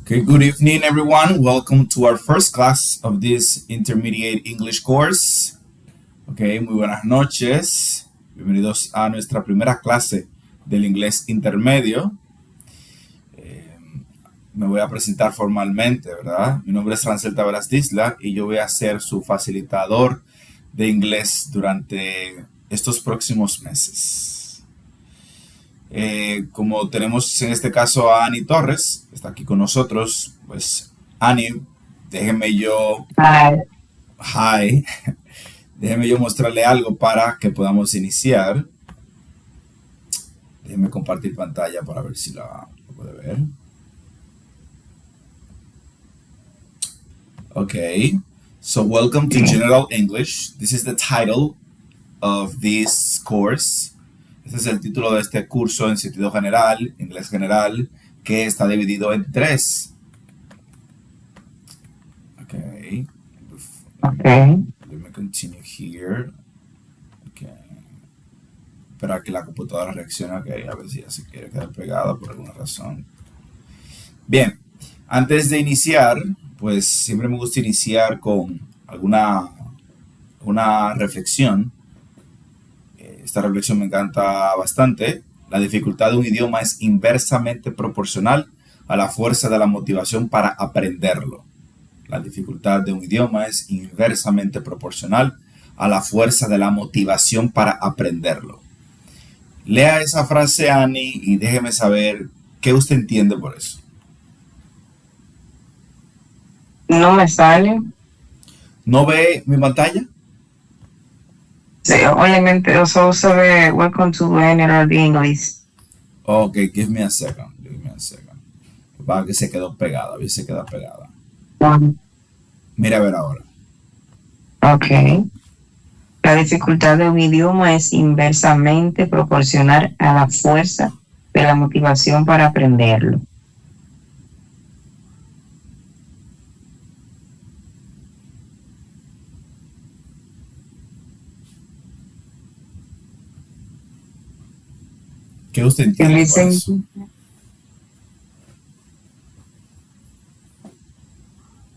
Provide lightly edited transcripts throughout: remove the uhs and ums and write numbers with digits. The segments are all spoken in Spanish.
Okay, good evening, everyone. Welcome to our first class of this intermediate English course. Okay, muy buenas noches. Bienvenidos a nuestra primera clase del inglés intermedio. Me voy a presentar formalmente, ¿verdad? Mi nombre es Rancel Taveras Disla y yo voy a ser su facilitador de inglés durante estos próximos meses. Como tenemos en este caso a Ani Torres, que está aquí con nosotros, pues Ani, déjeme yo, hi, déjeme yo mostrarle algo para que podamos iniciar. Déjeme compartir pantalla para ver si lo puede ver. Okay, so welcome to General English. This is the title of this course. Este es el título de este curso en sentido general, inglés general, que está dividido en tres. Okay. Let me continue here. Okay. Espera que la computadora reaccione. Okay. A ver si ya se quiere quedar pegada por alguna razón. Bien. Antes de iniciar, pues siempre me gusta iniciar con una reflexión. Esta reflexión me encanta bastante. La dificultad de un idioma es inversamente proporcional a la fuerza de la motivación para aprenderlo. La dificultad de un idioma es inversamente proporcional a la fuerza de la motivación para aprenderlo. Lea esa frase, Annie, y déjeme saber qué usted entiende por eso. No me sale. ¿No ve mi pantalla? Sí, obviamente solo se ve Welcome to General English. Ok, give me a second. Va que se quedó pegada, se queda pegada. Mira a ver ahora. Ok. La dificultad de un idioma es inversamente proporcional a la fuerza de la motivación para aprenderlo. ¿Qué usted entiende por eso?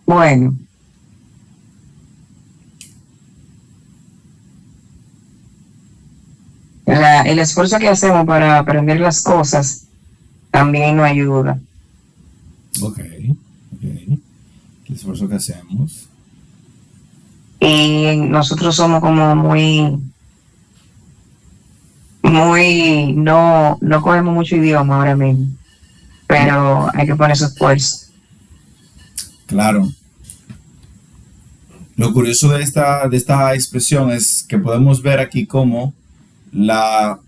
Bueno. El esfuerzo que hacemos para aprender las cosas también nos ayuda. Ok. El esfuerzo que hacemos. Y nosotros somos como no cogemos mucho idioma ahora mismo, pero hay que poner su esfuerzo. Claro. Lo curioso de esta expresión es que podemos ver aquí cómo el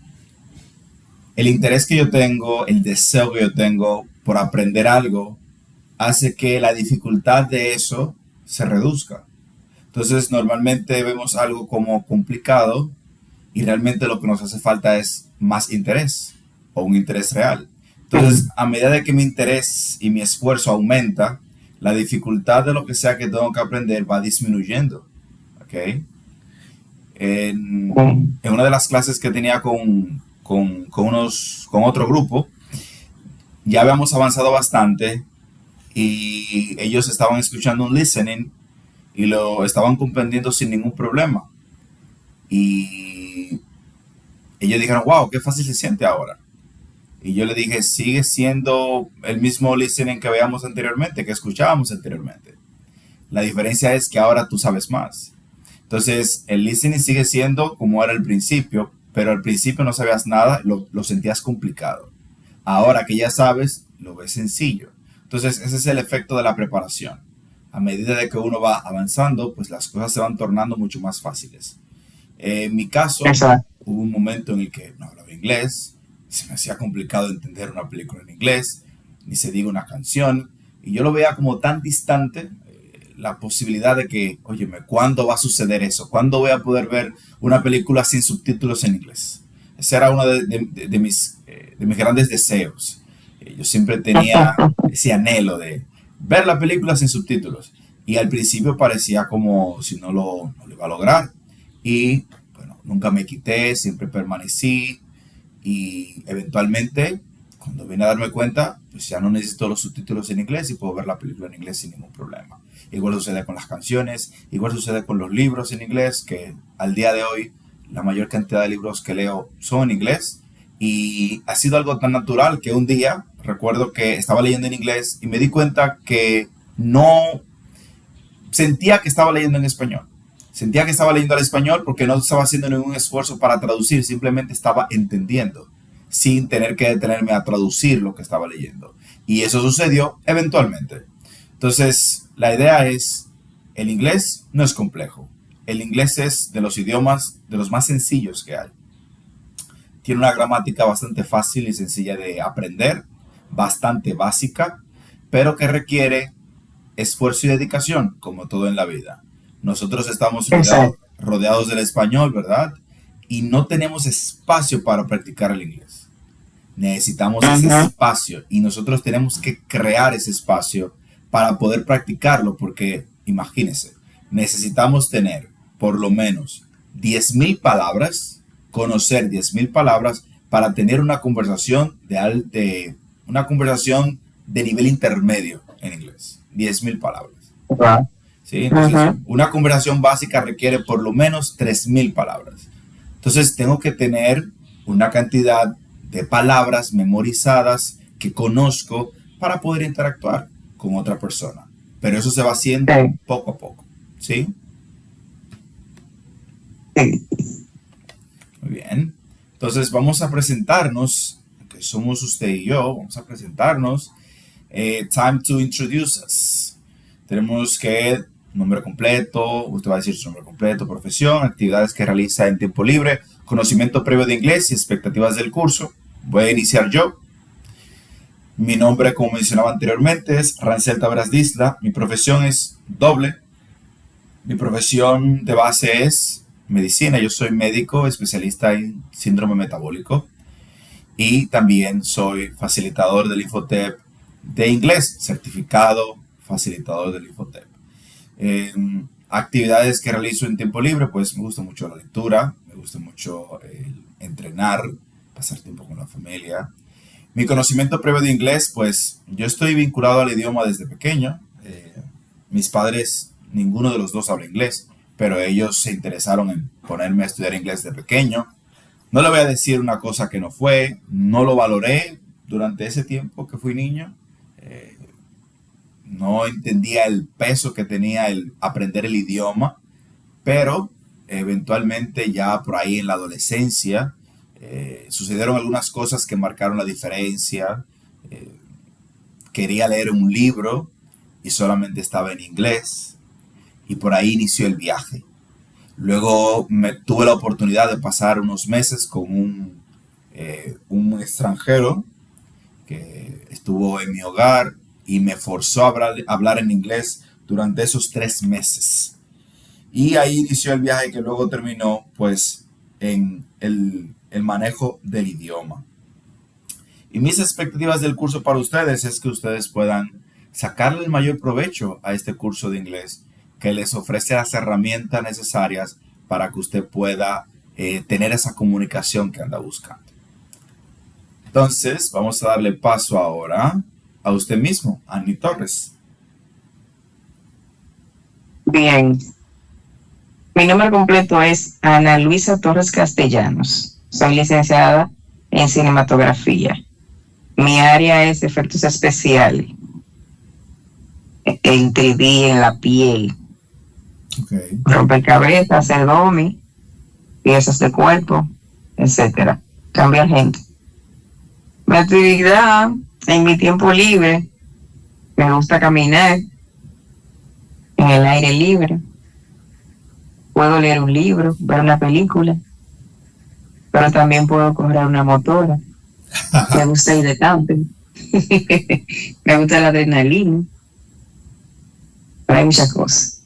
interés que yo tengo, el deseo que yo tengo por aprender algo, hace que la dificultad de eso se reduzca. Entonces, normalmente vemos algo como complicado y realmente lo que nos hace falta es más interés o un interés real. Entonces, a medida de que mi interés y mi esfuerzo aumenta, la dificultad de lo que sea que tengo que aprender va disminuyendo. ¿Okay? En una de las clases que tenía con otro grupo, ya habíamos avanzado bastante y ellos estaban escuchando un listening y lo estaban comprendiendo sin ningún problema. Y ellos dijeron, wow, qué fácil se siente ahora. Y yo le dije, sigue siendo el mismo listening que veíamos anteriormente, que escuchábamos anteriormente. La diferencia es que ahora tú sabes más. Entonces, el listening sigue siendo como era al principio, pero al principio no sabías nada, lo sentías complicado. Ahora que ya sabes, lo ves sencillo. Entonces, ese es el efecto de la preparación. A medida de que uno va avanzando, pues las cosas se van tornando mucho más fáciles. En mi caso, hubo un momento en el que no hablaba inglés, se me hacía complicado entender una película en inglés, ni se diga una canción, y yo lo veía como tan distante, la posibilidad de que, óyeme, ¿cuándo va a suceder eso? ¿Cuándo voy a poder ver una película sin subtítulos en inglés? Ese era uno de mis grandes deseos. Yo siempre tenía ese anhelo de ver la película sin subtítulos, y al principio parecía como si no lo iba a lograr. Y bueno, nunca me quité, siempre permanecí y eventualmente, cuando vine a darme cuenta, pues ya no necesito los subtítulos en inglés y puedo ver la película en inglés sin ningún problema. Igual sucede con las canciones, igual sucede con los libros en inglés, que al día de hoy la mayor cantidad de libros que leo son en inglés. Y ha sido algo tan natural que un día recuerdo que estaba leyendo en inglés y me di cuenta que no sentía que estaba leyendo en español. Sentía que estaba leyendo al español porque no estaba haciendo ningún esfuerzo para traducir, simplemente estaba entendiendo sin tener que detenerme a traducir lo que estaba leyendo. Y eso sucedió eventualmente. Entonces, la idea es, el inglés no es complejo. El inglés es de los idiomas de los más sencillos que hay. Tiene una gramática bastante fácil y sencilla de aprender, bastante básica, pero que requiere esfuerzo y dedicación, como todo en la vida. Nosotros estamos rodeados del español, ¿verdad? Y no tenemos espacio para practicar el inglés. Necesitamos ese espacio y nosotros tenemos que crear ese espacio para poder practicarlo, porque imagínense, necesitamos tener por lo menos 10,000 palabras, conocer 10,000 palabras para tener una conversación una conversación de nivel intermedio en inglés. 10,000 palabras. ¿Sí? Entonces, una conversación básica requiere por lo menos 3,000 palabras. Entonces, tengo que tener una cantidad de palabras memorizadas que conozco para poder interactuar con otra persona. Pero eso se va haciendo poco a poco. ¿Sí? Muy bien. Entonces, vamos a presentarnos, que somos usted y yo, vamos a presentarnos. Time to introduce us. Tenemos que nombre completo, usted va a decir su nombre completo, profesión, actividades que realiza en tiempo libre, conocimiento previo de inglés y expectativas del curso. Voy a iniciar yo. Mi nombre, como mencionaba anteriormente, es Rancel Taveras Disla. Mi profesión es doble. Mi profesión de base es medicina. Yo soy médico especialista en síndrome metabólico y también soy facilitador del Infotep de inglés, certificado facilitador del Infotep. Actividades que realizo en tiempo libre, pues me gusta mucho la lectura, me gusta mucho entrenar, pasar tiempo con la familia. Mi conocimiento previo de inglés, pues yo estoy vinculado al idioma desde pequeño. Mis padres, ninguno de los dos habla inglés, pero ellos se interesaron en ponerme a estudiar inglés de pequeño. No le voy a decir una cosa que no fue, no lo valoré durante ese tiempo que fui niño. No entendía el peso que tenía el aprender el idioma, pero eventualmente ya por ahí en la adolescencia sucedieron algunas cosas que marcaron la diferencia. Quería leer un libro y solamente estaba en inglés y por ahí inició el viaje. Luego tuve la oportunidad de pasar unos meses con un extranjero que estuvo en mi hogar y me forzó a hablar en inglés durante esos 3 meses. Y ahí inició el viaje que luego terminó pues en el manejo del idioma. Y mis expectativas del curso para ustedes es que ustedes puedan sacarle el mayor provecho a este curso de inglés, que les ofrece las herramientas necesarias para que usted pueda tener esa comunicación que anda buscando. Entonces, vamos a darle paso ahora a usted mismo, Annie Torres. Bien. Mi nombre completo es Ana Luisa Torres Castellanos. Soy licenciada en cinematografía. Mi área es efectos especiales en 3D, en la piel. Okay. Rompecabezas, abdomen, piezas de cuerpo, etcétera. Cambiar gente. Mi actividad en mi tiempo libre, me gusta caminar en el aire libre. Puedo leer un libro, ver una película, pero también puedo correr una motora. Me gusta ir de camping. Me gusta la adrenalina. Pero hay muchas cosas.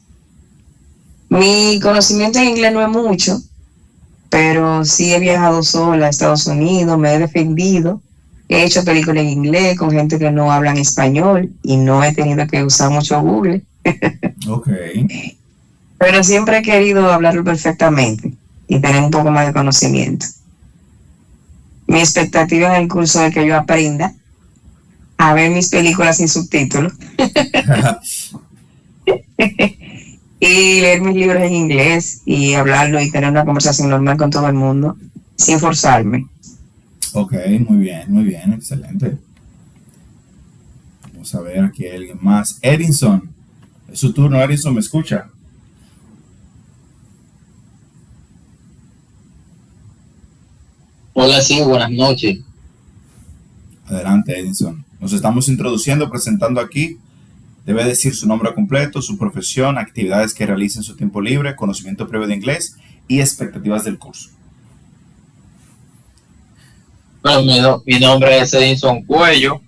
Mi conocimiento en inglés no es mucho, pero sí he viajado sola a Estados Unidos, me he defendido. He hecho películas en inglés con gente que no hablan español y no he tenido que usar mucho Google. Okay. Pero siempre he querido hablarlo perfectamente y tener un poco más de conocimiento. Mi expectativa en el curso es que yo aprenda a ver mis películas sin subtítulos y leer mis libros en inglés y hablarlo y tener una conversación normal con todo el mundo sin forzarme. Ok, muy bien, excelente. Vamos a ver, aquí hay alguien más. Edinson, es su turno. Edinson, ¿me escucha? Hola, sí, buenas noches. Adelante, Edinson. Nos estamos introduciendo, presentando aquí. Debe decir su nombre completo, su profesión, actividades que realiza en su tiempo libre, conocimiento previo de inglés y expectativas del curso. Bueno, mi nombre es Edinson Cuello.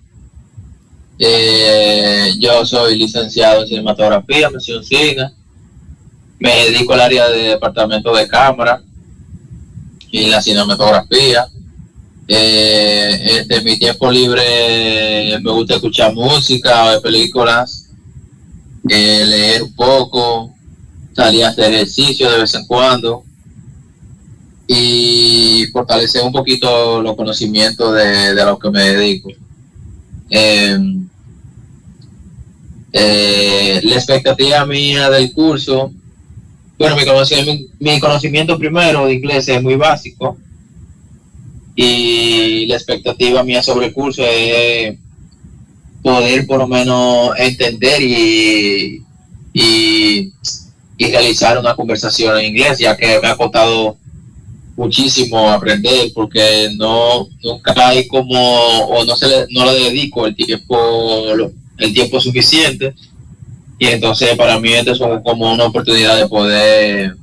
Yo soy licenciado en cinematografía, mención cine. Me dedico al área de departamento de cámara y la cinematografía. En mi tiempo libre me gusta escuchar música, ver películas, leer un poco, salir a hacer ejercicio de vez en cuando y fortalecer un poquito los conocimientos de lo que me dedico. Eh, la expectativa mía del curso, bueno, mi conocimiento primero de inglés es muy básico y la expectativa mía sobre el curso es poder por lo menos entender y, y realizar una conversación en inglés, ya que me ha costado muchísimo aprender porque nunca hay como, o no le dedico el tiempo suficiente, y entonces para mí esto es como una oportunidad de poder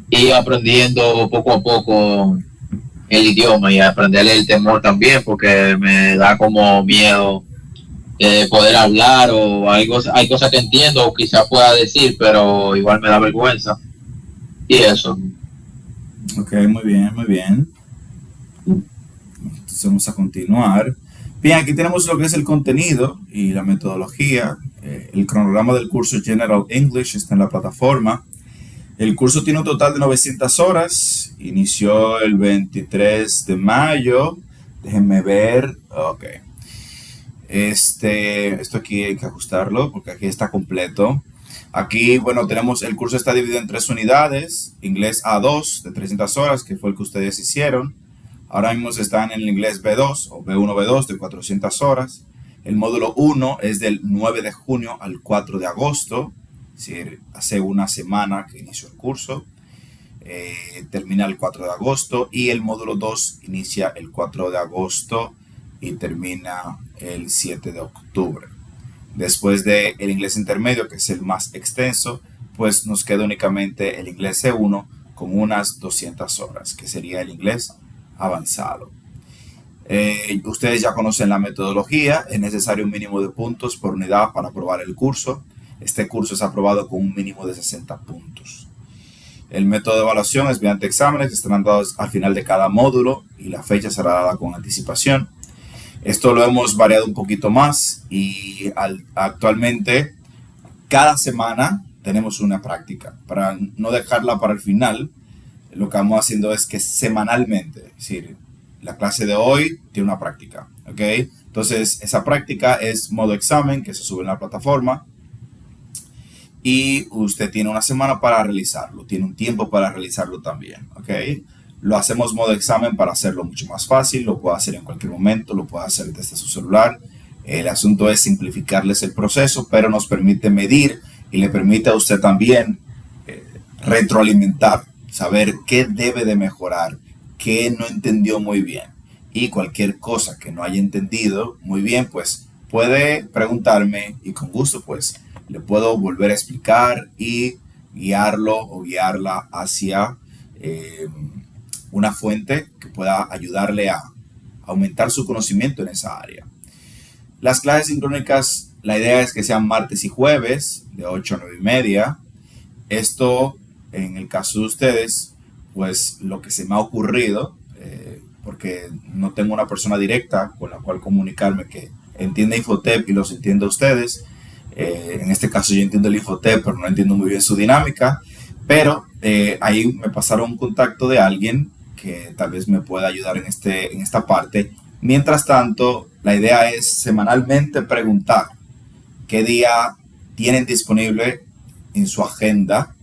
ir aprendiendo poco a poco el idioma y aprenderle el temor también, porque me da como miedo poder hablar, o hay cosas que entiendo o quizás pueda decir, pero igual me da vergüenza y eso. Ok, muy bien, muy bien. Entonces vamos a continuar. Bien, aquí tenemos lo que es el contenido y la metodología. El cronograma del curso General English está en la plataforma. El curso tiene un total de 900 horas. Inició el 23 de mayo. Déjenme ver. Ok. Esto aquí hay que ajustarlo porque aquí está completo. Aquí, bueno, tenemos, el curso está dividido en 3 unidades. Inglés A2 de 300 horas, que fue el que ustedes hicieron. Ahora mismo están en el inglés B2 o B1, B2 de 400 horas. El módulo 1 es del 9 de junio al 4 de agosto. Es decir, hace una semana que inició el curso. Termina el 4 de agosto. Y el módulo 2 inicia el 4 de agosto y termina el 7 de octubre. Después del inglés intermedio, que es el más extenso, pues nos queda únicamente el inglés C1 con unas 200 horas, que sería el inglés avanzado. Ustedes ya conocen la metodología. Es necesario un mínimo de puntos por unidad para aprobar el curso. Este curso es aprobado con un mínimo de 60 puntos. El método de evaluación es mediante exámenes que estarán dados al final de cada módulo y la fecha será dada con anticipación. Esto lo hemos variado un poquito más y actualmente cada semana tenemos una práctica. Para no dejarla para el final, lo que vamos haciendo es que semanalmente, es decir, la clase de hoy tiene una práctica, ¿ok? Entonces, esa práctica es modo examen que se sube en la plataforma y usted tiene una semana para realizarlo, tiene un tiempo para realizarlo también, ¿ok? Lo hacemos modo examen para hacerlo mucho más fácil, lo puede hacer en cualquier momento, lo puede hacer desde su celular. El asunto es simplificarles el proceso, pero nos permite medir y le permite a usted también retroalimentar, saber qué debe de mejorar, qué no entendió muy bien. Y cualquier cosa que no haya entendido muy bien, pues puede preguntarme y con gusto pues le puedo volver a explicar y guiarlo o guiarla hacia una fuente que pueda ayudarle a aumentar su conocimiento en esa área. Las clases sincrónicas, la idea es que sean martes y jueves de 8 a 9 y media. Esto, en el caso de ustedes, pues lo que se me ha ocurrido, porque no tengo una persona directa con la cual comunicarme que entienda Infotep y los entienda a ustedes. En este caso yo entiendo el Infotep, pero no entiendo muy bien su dinámica. Pero ahí me pasaron un contacto de alguien que tal vez me pueda ayudar en esta parte Mientras tanto, la idea es semanalmente preguntar qué día tienen disponible en su agenda,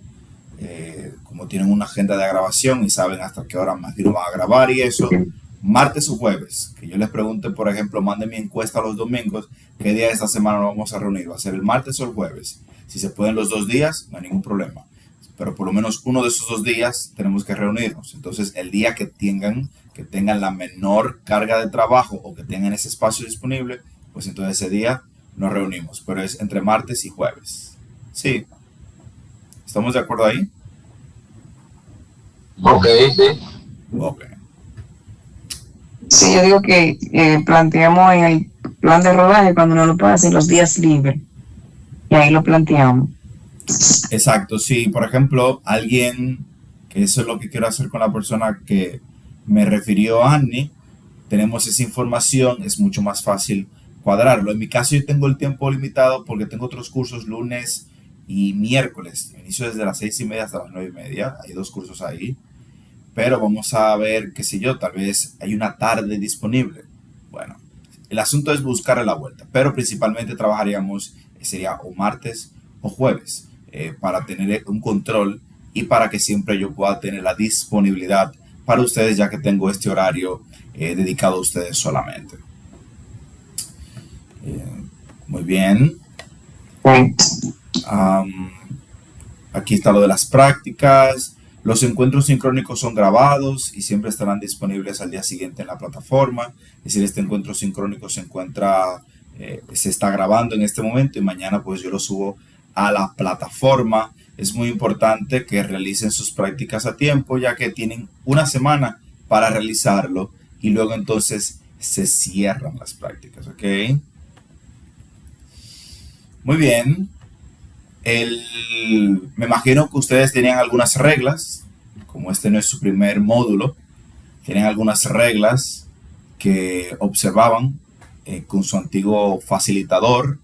como tienen una agenda de grabación y saben hasta qué hora más van a grabar y eso, martes o jueves, que yo les pregunte, por ejemplo, manden mi encuesta los domingos, qué día de esta semana nos vamos a reunir, va a ser el martes o el jueves. Si se pueden los 2 días, no hay ningún problema, pero por lo menos uno de esos 2 días tenemos que reunirnos. Entonces, el día que tengan la menor carga de trabajo o que tengan ese espacio disponible, pues entonces ese día nos reunimos, pero es entre martes y jueves. Sí, ¿estamos de acuerdo ahí? Ok, sí. Ok. Sí, yo digo que planteamos en el plan de rodaje cuando no lo pasen los días libres. Y ahí lo planteamos. Exacto, sí, por ejemplo, alguien, que eso es lo que quiero hacer con la persona que me refirió a Annie, tenemos esa información, es mucho más fácil cuadrarlo. En mi caso yo tengo el tiempo limitado porque tengo otros cursos lunes y miércoles. Inicio desde las 6:30 hasta las 9:30, hay 2 cursos ahí. Pero vamos a ver, qué sé yo, tal vez hay una tarde disponible. Bueno, el asunto es buscar la vuelta, pero principalmente trabajaríamos, sería o martes o jueves, para tener un control y para que siempre yo pueda tener la disponibilidad para ustedes, ya que tengo este horario dedicado a ustedes solamente. Muy bien. Aquí está lo de las prácticas. Los encuentros sincrónicos son grabados y siempre estarán disponibles al día siguiente en la plataforma. Es decir, este encuentro sincrónico se está grabando en este momento y mañana pues yo lo subo a la plataforma. Es muy importante que realicen sus prácticas a tiempo, ya que tienen una semana para realizarlo y luego entonces se cierran las prácticas, ¿ok? Muy bien. Me imagino que ustedes tenían algunas reglas, como este no es su primer módulo, tienen algunas reglas que observaban con su antiguo facilitador.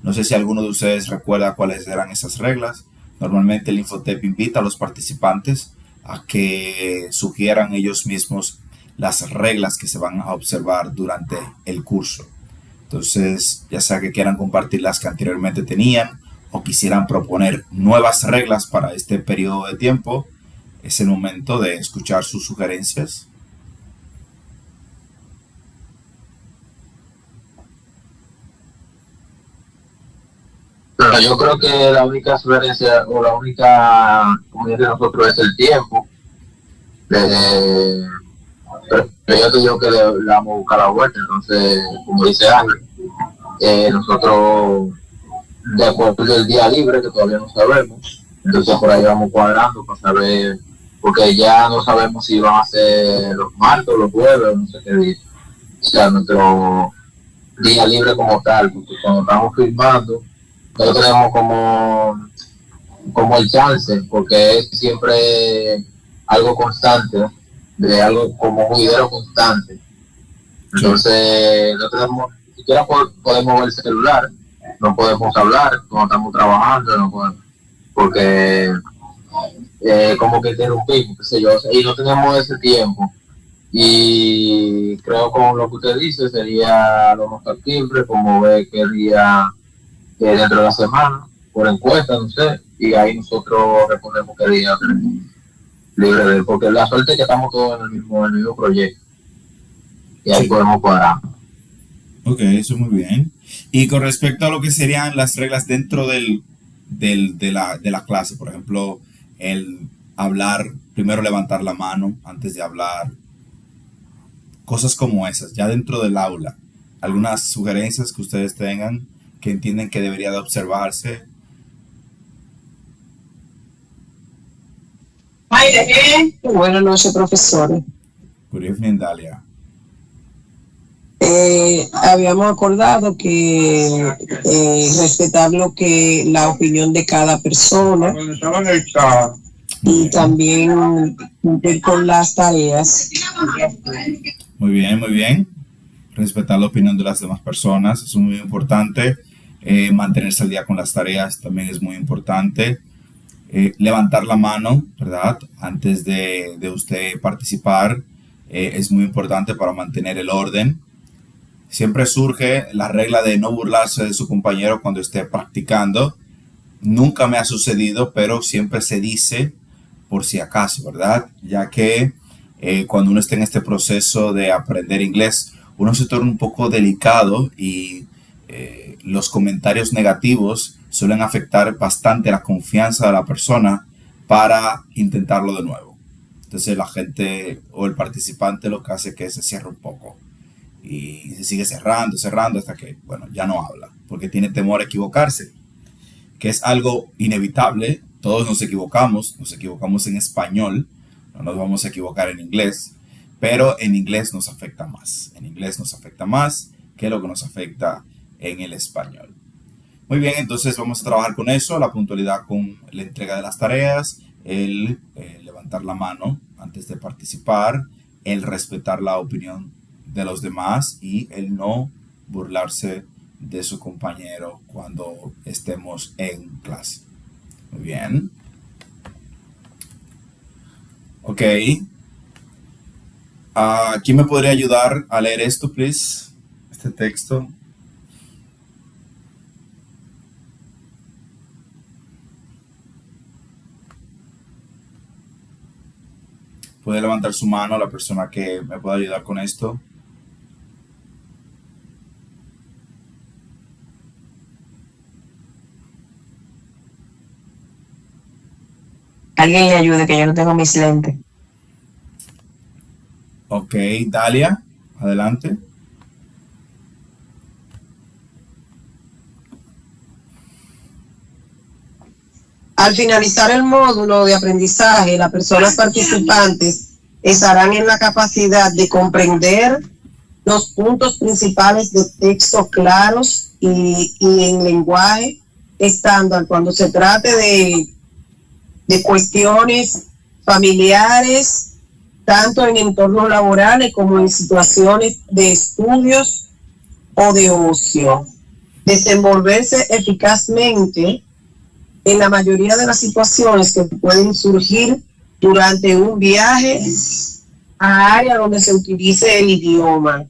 No sé si alguno de ustedes recuerda cuáles eran esas reglas. Normalmente el Infotep invita a los participantes a que sugieran ellos mismos las reglas que se van a observar durante el curso. Entonces, ya sea que quieran compartir las que anteriormente tenían o quisieran proponer nuevas reglas para este periodo de tiempo, es el momento de escuchar sus sugerencias. Pero yo creo que la única sugerencia o la única comunidad de nosotros es el tiempo. Pero yo te digo que le vamos a buscar la vuelta. Entonces, como dice Ángel, nosotros, después del día libre, que todavía no sabemos, entonces por ahí vamos cuadrando para saber, porque ya no sabemos si van a ser los martes o los jueves, o no sé qué día. O sea, nuestro día libre como tal, porque cuando estamos filmando, no tenemos como el chance, porque es siempre algo constante, de algo como un video constante. Entonces, no tenemos, ni siquiera podemos ver el celular, no podemos hablar cuando estamos trabajando, no podemos, porque como que interrumpimos, qué sé yo, y no tenemos ese tiempo. Y creo con lo que usted dice sería lo más factible, como ver qué día dentro de la semana, por encuesta, no sé, y ahí nosotros respondemos qué día libre de él, porque la suerte es que estamos todos en el mismo proyecto, y ahí podemos cuadrar. Ok, eso es muy bien. Y con respecto a lo que serían las reglas dentro de la clase, por ejemplo, el hablar, primero levantar la mano antes de hablar, cosas como esas, ya dentro del aula, algunas sugerencias que ustedes tengan que entienden que debería de observarse. Buenas noches, profesores. Good evening, Dalia. Habíamos acordado que respetar la opinión de cada persona y también cumplir con las tareas. Muy bien, muy bien. Respetar la opinión de las demás personas es muy importante. Mantenerse al día con las tareas también es muy importante. Levantar la mano, ¿verdad? Antes de usted participar es muy importante para mantener el orden. Siempre surge la regla de no burlarse de su compañero cuando esté practicando. Nunca me ha sucedido, pero siempre se dice por si acaso, ¿verdad? Ya que cuando uno está en este proceso de aprender inglés, uno se torna un poco delicado y los comentarios negativos suelen afectar bastante la confianza de la persona para intentarlo de nuevo. Entonces la gente o el participante lo que hace es que se cierra un poco y se sigue cerrando, cerrando hasta que, bueno, ya no habla porque tiene temor a equivocarse, que es algo inevitable. Todos nos equivocamos en español, no nos vamos a equivocar en inglés, pero en inglés nos afecta más. En inglés nos afecta más que lo que nos afecta en el español. Muy bien, entonces vamos a trabajar con eso, la puntualidad con la entrega de las tareas, el levantar la mano antes de participar, el respetar la opinión de los demás y el no burlarse de su compañero cuando estemos en clase. Muy bien. Ok. ¿Quién me podría ayudar a leer esto, please? Este texto. ¿Puede levantar su mano la persona que me pueda ayudar con esto? Alguien le ayude, que yo no tengo mis lentes. Ok, Dalia, adelante. Al finalizar el módulo de aprendizaje, las personas participantes estarán en la capacidad de comprender los puntos principales de texto claros y en lenguaje estándar cuando se trate de cuestiones familiares, tanto en entornos laborales como en situaciones de estudios o de ocio. Desenvolverse eficazmente en la mayoría de las situaciones que pueden surgir durante un viaje a área donde se utilice el idioma.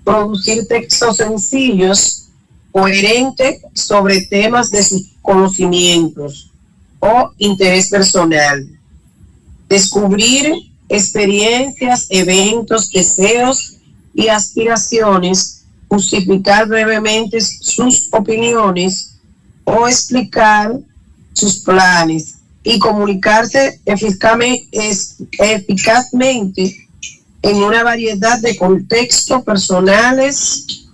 Producir textos sencillos, coherentes sobre temas de sus conocimientos o interés personal. Descubrir experiencias, eventos, deseos y aspiraciones, justificar brevemente sus opiniones o explicar sus planes y comunicarse eficazmente en una variedad de contextos personales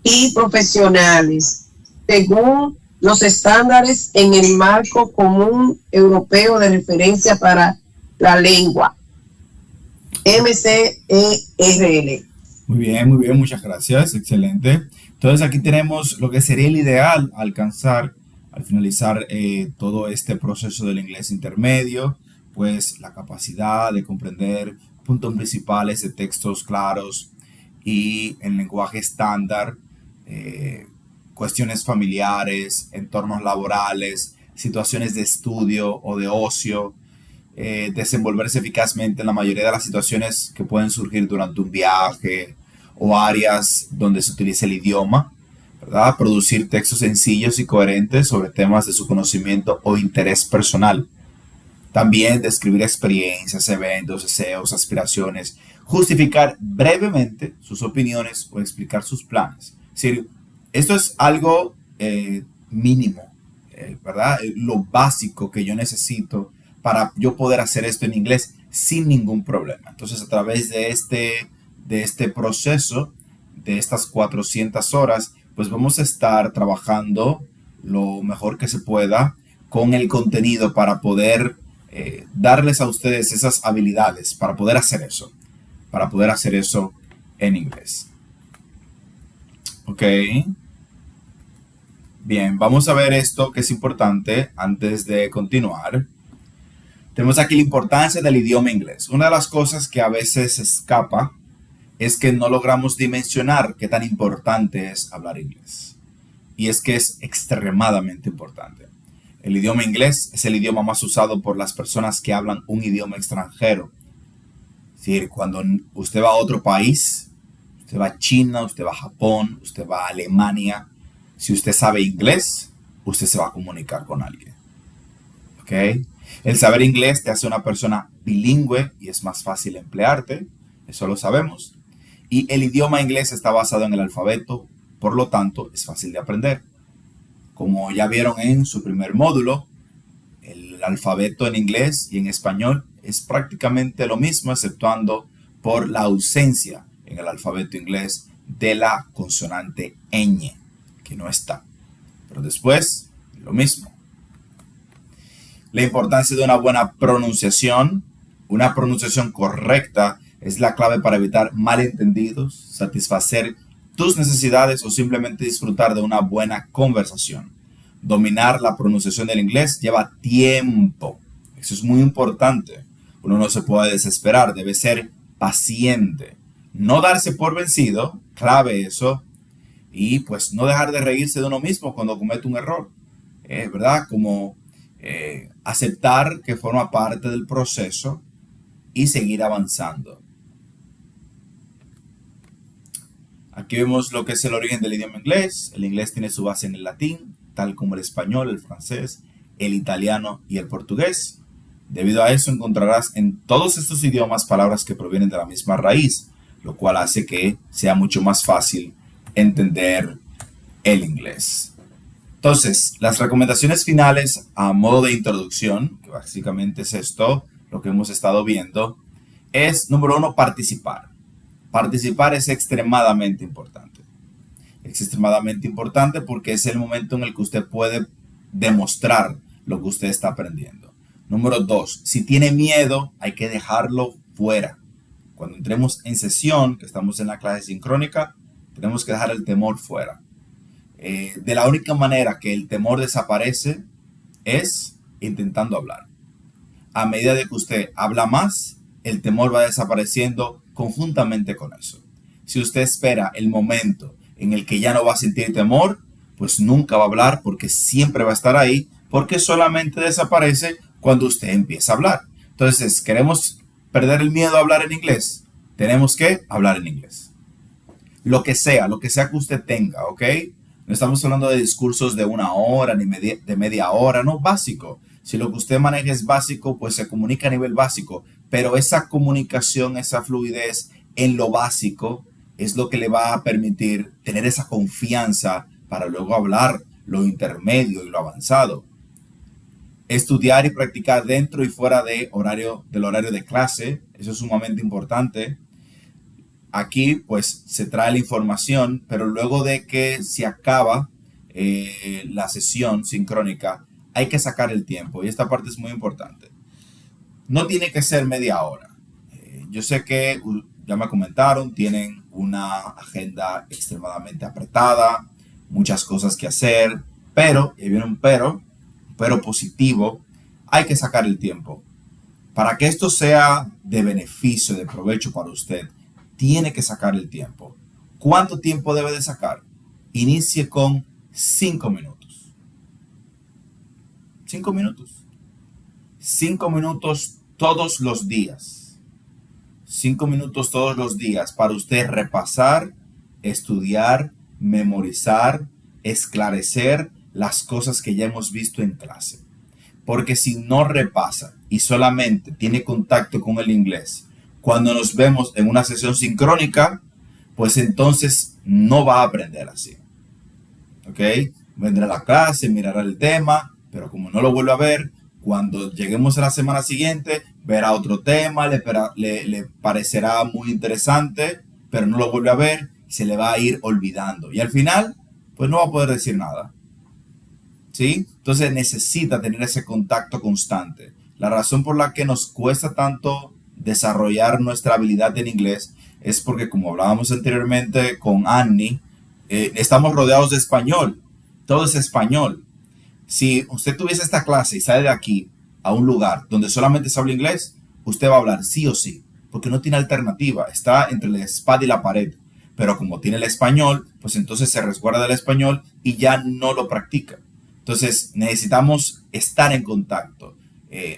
y profesionales, según los estándares en el marco común europeo de referencia para la lengua, MCERL. Muy bien, muchas gracias, excelente. Entonces aquí tenemos lo que sería el ideal alcanzar al finalizar todo este proceso del inglés intermedio, pues la capacidad de comprender puntos principales de textos claros y en lenguaje estándar, cuestiones familiares, entornos laborales, situaciones de estudio o de ocio, desenvolverse eficazmente en la mayoría de las situaciones que pueden surgir durante un viaje o áreas donde se utiliza el idioma, ¿verdad? Producir textos sencillos y coherentes sobre temas de su conocimiento o interés personal. También describir experiencias, eventos, deseos, aspiraciones, justificar brevemente sus opiniones o explicar sus planes. Es decir, esto es algo mínimo, ¿verdad? Lo básico que yo necesito para yo poder hacer esto en inglés sin ningún problema. Entonces, a través de este proceso, de estas 400 horas, pues vamos a estar trabajando lo mejor que se pueda con el contenido para poder darles a ustedes esas habilidades para poder hacer eso en inglés. Ok. Bien, vamos a ver esto que es importante antes de continuar. Tenemos aquí la importancia del idioma inglés. Una de las cosas que a veces escapa es que no logramos dimensionar qué tan importante es hablar inglés. Y es que es extremadamente importante. El idioma inglés es el idioma más usado por las personas que hablan un idioma extranjero. Es decir, cuando usted va a otro país, Usted va a China, usted va a Japón, usted va a Alemania. Si usted sabe inglés, usted se va a comunicar con alguien. ¿Ok? El saber inglés te hace una persona bilingüe y es más fácil emplearte. Eso lo sabemos. Y el idioma inglés está basado en el alfabeto, por lo tanto, es fácil de aprender. Como ya vieron en su primer módulo, el alfabeto en inglés y en español es prácticamente lo mismo, exceptuando por la ausencia en el alfabeto inglés de la consonante ñ, que no está. Pero después, lo mismo. La importancia de una buena pronunciación. Una pronunciación correcta es la clave para evitar malentendidos, satisfacer tus necesidades o simplemente disfrutar de una buena conversación. Dominar la pronunciación del inglés lleva tiempo. Eso es muy importante. Uno no se puede desesperar, debe ser paciente. No darse por vencido, clave eso. Y pues no dejar de reírse de uno mismo cuando comete un error. ¿Verdad? Como aceptar que forma parte del proceso y seguir avanzando. Aquí vemos lo que es el origen del idioma inglés. El inglés tiene su base en el latín, tal como el español, el francés, el italiano y el portugués. Debido a eso encontrarás en todos estos idiomas palabras que provienen de la misma raíz, lo cual hace que sea mucho más fácil entender el inglés. Entonces, las recomendaciones finales a modo de introducción, que básicamente es esto, lo que hemos estado viendo, es, número 1, participar. Participar es extremadamente importante. Es extremadamente importante porque es el momento en el que usted puede demostrar lo que usted está aprendiendo. Número 2, si tiene miedo, hay que dejarlo fuera. Cuando entremos en sesión, que estamos en la clase sincrónica, tenemos que dejar el temor fuera. De la única manera que el temor desaparece es intentando hablar. A medida de que usted habla más, el temor va desapareciendo conjuntamente con eso. Si usted espera el momento en el que ya no va a sentir temor, pues nunca va a hablar porque siempre va a estar ahí, porque solamente desaparece cuando usted empieza a hablar. Entonces, ¿queremos perder el miedo a hablar en inglés? Tenemos que hablar en inglés. Lo que sea que usted tenga, ¿ok? No estamos hablando de discursos de 1 hora ni de media hora, no, básico. Si lo que usted maneja es básico, pues se comunica a nivel básico. Pero esa comunicación, esa fluidez en lo básico es lo que le va a permitir tener esa confianza para luego hablar lo intermedio y lo avanzado. Estudiar y practicar dentro y fuera del horario de clase, eso es sumamente importante. Aquí pues se trae la información, pero luego de que se acaba la sesión sincrónica, hay que sacar el tiempo y esta parte es muy importante. No tiene que ser media hora. Yo sé que ya me comentaron, tienen una agenda extremadamente apretada, muchas cosas que hacer, pero, y viene un pero positivo, hay que sacar el tiempo. Para que esto sea de beneficio, de provecho para usted, tiene que sacar el tiempo. ¿Cuánto tiempo debe de sacar? Inicie con 5 minutos. 5 minutos. 5 minutos todos los días. 5 minutos todos los días para usted repasar, estudiar, memorizar, esclarecer las cosas que ya hemos visto en clase. Porque si no repasa y solamente tiene contacto con el inglés, cuando nos vemos en una sesión sincrónica, pues entonces no va a aprender así. ¿Ok? Vendrá a la clase, mirará el tema, pero como no lo vuelve a ver, cuando lleguemos a la semana siguiente, verá otro tema, le parecerá muy interesante, pero no lo vuelve a ver y se le va a ir olvidando. Y al final, pues no va a poder decir nada. ¿Sí? Entonces necesita tener ese contacto constante. La razón por la que nos cuesta tanto desarrollar nuestra habilidad en inglés es porque, como hablábamos anteriormente con Annie, estamos rodeados de español. Todo es español. Si usted tuviese esta clase y sale de aquí a un lugar donde solamente se habla inglés, usted va a hablar sí o sí, porque no tiene alternativa. Está entre la espada y la pared. Pero como tiene el español, pues entonces se resguarda del español y ya no lo practica. Entonces necesitamos estar en contacto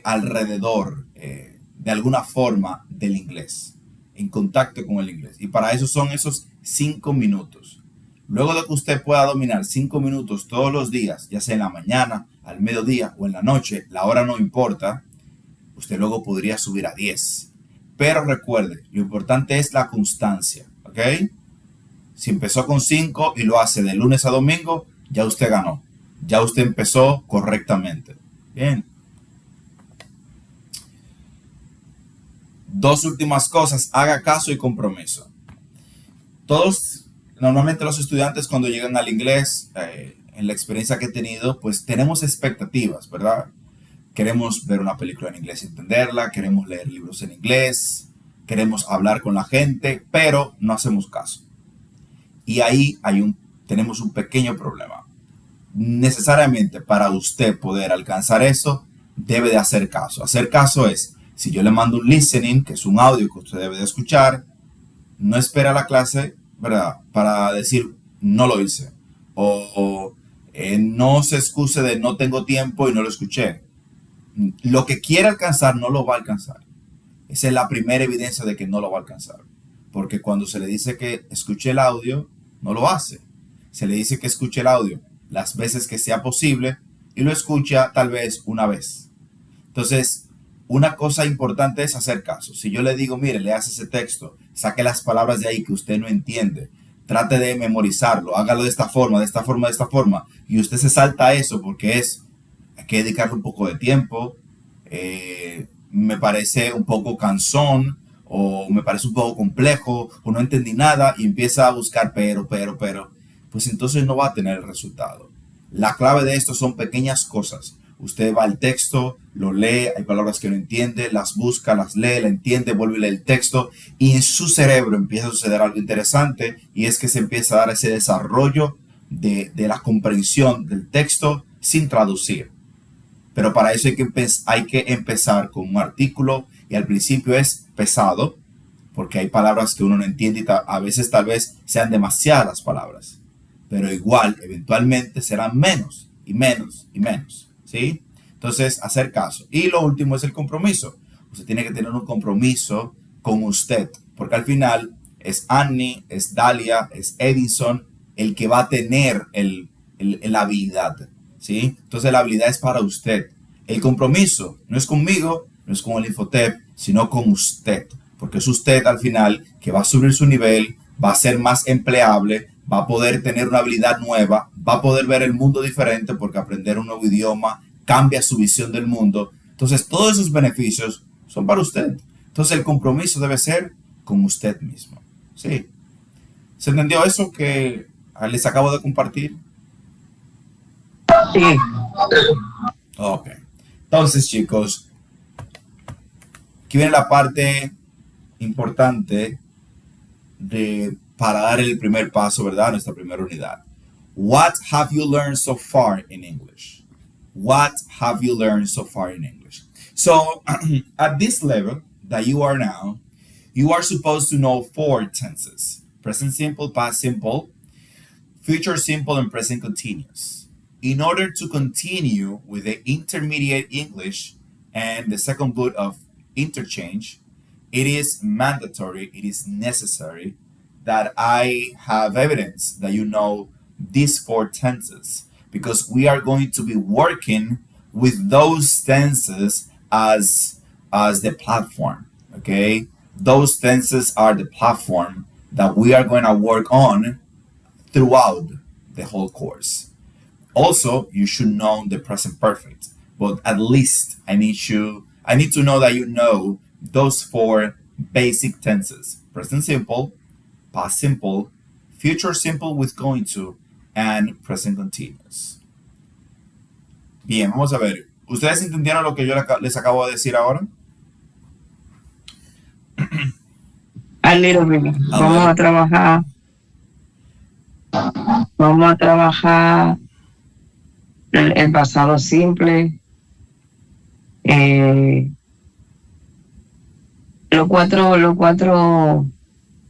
alrededor de alguna forma del inglés, en contacto con el inglés. Y para eso son esos 5 minutos. Luego de que usted pueda dominar 5 minutos todos los días, ya sea en la mañana, al mediodía o en la noche, la hora no importa, usted luego podría subir a 10. Pero recuerde, lo importante es la constancia, ¿ok? Si empezó con 5 y lo hace de lunes a domingo, ya usted ganó. Ya usted empezó correctamente. Bien. 2 últimas cosas, haga caso y compromiso. Normalmente los estudiantes cuando llegan al inglés, en la experiencia que he tenido, pues tenemos expectativas, ¿verdad? Queremos ver una película en inglés y entenderla, queremos leer libros en inglés, queremos hablar con la gente, pero no hacemos caso. Y ahí tenemos un pequeño problema. Necesariamente para usted poder alcanzar eso, debe de hacer caso. Hacer caso es, si yo le mando un listening, que es un audio que usted debe de escuchar, no espera la clase, ¿verdad?, para decir, no lo hice. O no se excuse de no tengo tiempo y no lo escuché. Lo que quiere alcanzar no lo va a alcanzar. Esa es la primera evidencia de que no lo va a alcanzar. Porque cuando se le dice que escuche el audio, no lo hace. Se le dice que escuche el audio las veces que sea posible y lo escucha tal vez una vez. Entonces, una cosa importante es hacer caso. Si yo le digo, mire, leas ese texto, saque las palabras de ahí que usted no entiende, trate de memorizarlo, hágalo de esta forma, de esta forma, de esta forma, y usted se salta eso porque hay que dedicarle un poco de tiempo, me parece un poco cansón, o me parece un poco complejo, o no entendí nada, y empieza a buscar pero, pues entonces no va a tener el resultado. La clave de esto son pequeñas cosas. Usted va al texto, lo lee, hay palabras que no entiende, las busca, las lee, la entiende, vuelve a leer el texto y en su cerebro empieza a suceder algo interesante y es que se empieza a dar ese desarrollo de la comprensión del texto sin traducir. Pero para eso hay que empezar con un artículo y al principio es pesado porque hay palabras que uno no entiende y a veces tal vez sean demasiadas palabras. Pero igual, eventualmente serán menos y menos y menos. ¿Sí? Entonces, hacer caso. Y lo último es el compromiso. Usted tiene que tener un compromiso con usted, porque al final es Annie, es Dalia, es Edison el que va a tener la habilidad. ¿Sí? Entonces, la habilidad es para usted. El compromiso no es conmigo, no es con el Infotep, sino con usted, porque es usted al final que va a subir su nivel, va a ser más empleable, va a poder tener una habilidad nueva, va a poder ver el mundo diferente porque aprender un nuevo idioma cambia su visión del mundo. Entonces, todos esos beneficios son para usted. Entonces, el compromiso debe ser con usted mismo. ¿Sí? ¿Se entendió eso que les acabo de compartir? Sí. Ok. Entonces, chicos, aquí viene la parte importante para dar el primer paso, ¿verdad? Nuestra primera unidad. What have you learned so far in English? What have you learned so far in English? So, at this level that you are now, you are supposed to know 4 tenses. Present simple, past simple, future simple, and present continuous. In order to continue with the intermediate English and the second boot of interchange, it is mandatory, it is necessary that I have evidence that you know these 4 tenses, because we are going to be working with those tenses as the platform, okay? Those tenses are the platform that we are going to work on throughout the whole course. Also, you should know the present perfect, but at least I need to know that you know those 4 basic tenses: present simple, past simple, future simple with going to, and present continuous. Bien, vamos a ver. ¿Ustedes entendieron lo que yo les acabo de decir ahora? A little bit. Vamos a trabajar el pasado simple. Los cuatro,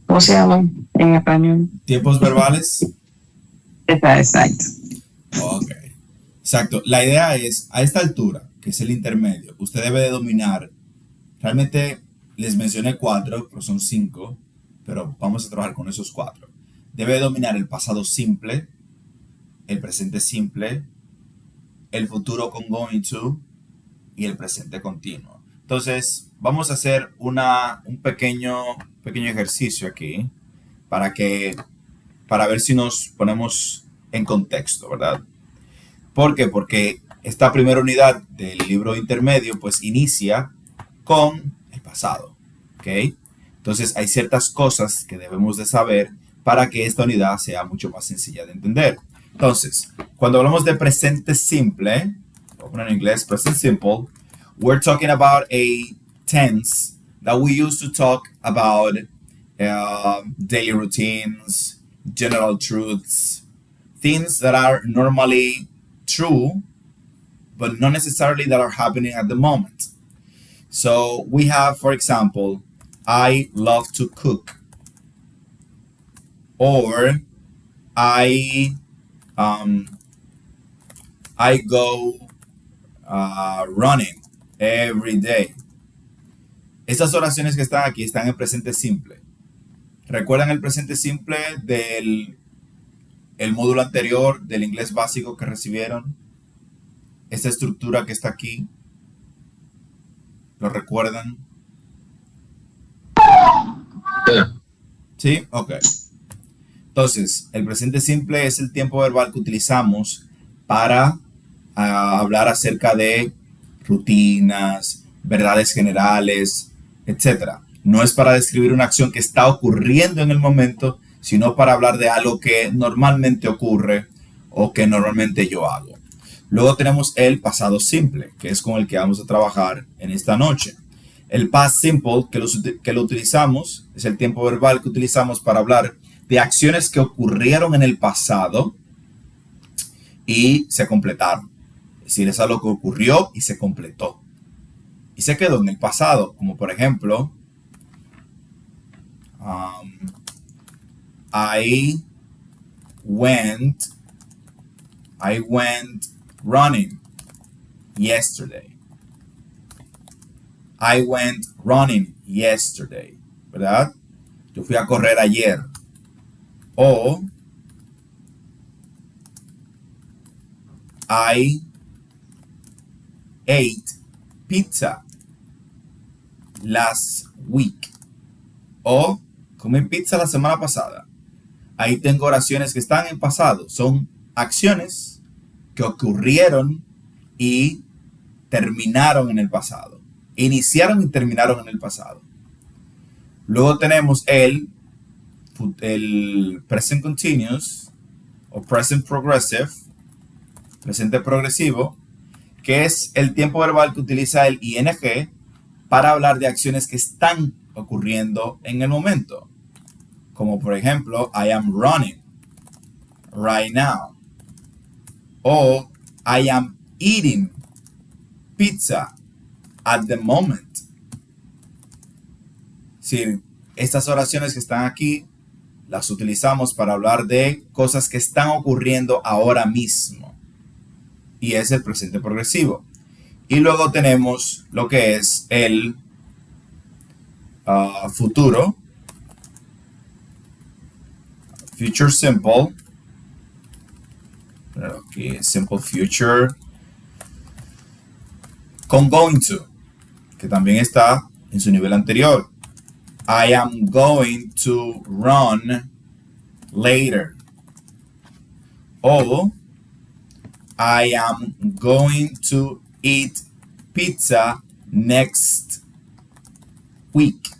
¿cómo se llaman en español? Tiempos verbales. Exacto. Ok. Exacto. La idea es, a esta altura, que es el intermedio, usted debe de dominar. Realmente les mencioné 4, pero son 5, pero vamos a trabajar con esos 4. debe dominar el pasado simple, el presente simple, el futuro con going to y el presente continuo. Entonces, vamos a hacer un pequeño ejercicio aquí para ver si nos ponemos en contexto, ¿verdad? ¿Por qué? Porque esta primera unidad del libro intermedio pues inicia con el pasado, ¿ok? Entonces hay ciertas cosas que debemos de saber para que esta unidad sea mucho más sencilla de entender. Entonces, cuando hablamos de presente simple, voy a poner en inglés, present simple, we're talking about a tense that we use to talk about daily routines, general truths, things that are normally true, but not necessarily that are happening at the moment. So we have, for example, I love to cook, or I go running every day. Estas oraciones que están aquí están en presente simple. ¿Recuerdan el presente simple del módulo anterior del inglés básico que recibieron? Esta estructura que está aquí. ¿Lo recuerdan? ¿Sí? Ok. Entonces, el presente simple es el tiempo verbal que utilizamos para hablar acerca de rutinas, verdades generales, etc. No es para describir una acción que está ocurriendo en el momento, sino para hablar de algo que normalmente ocurre o que normalmente yo hago. Luego tenemos el pasado simple, que es con el que vamos a trabajar en esta noche. El past simple, que lo utilizamos, es el tiempo verbal que utilizamos para hablar de acciones que ocurrieron en el pasado y se completaron. Es decir, es algo que ocurrió y se completó. Y se quedó en el pasado, como por ejemplo, I went running yesterday. I went running yesterday, ¿verdad? Yo fui a correr ayer. O I ate pizza last week. O comí pizza la semana pasada. Ahí tengo oraciones que están en pasado. Son acciones que ocurrieron y terminaron en el pasado. Iniciaron y terminaron en el pasado. Luego tenemos el present continuous o present progressive, presente progresivo, que es el tiempo verbal que utiliza el ing para hablar de acciones que están ocurriendo en el momento. Como por ejemplo, I am running right now. O I am eating pizza at the moment. Sí, estas oraciones que están aquí las utilizamos para hablar de cosas que están ocurriendo ahora mismo. Y es el presente progresivo. Y luego tenemos lo que es el futuro. Future simple. Aquí, simple future. Con going to, que también está en su nivel anterior. I am going to run later. O I am going to eat pizza next week.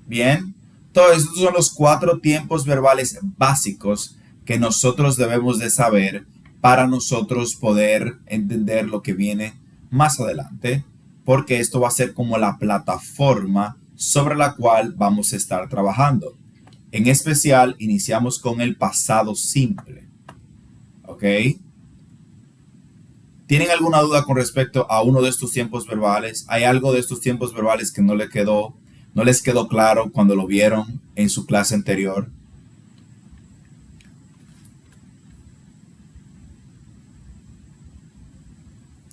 Bien, todos estos son los 4 tiempos verbales básicos que nosotros debemos de saber para nosotros poder entender lo que viene más adelante, porque esto va a ser como la plataforma sobre la cual vamos a estar trabajando. En especial, iniciamos con el pasado simple. ¿Ok? ¿Tienen alguna duda con respecto a uno de estos tiempos verbales? ¿Hay algo de estos tiempos verbales que no les quedó claro cuando lo vieron en su clase anterior?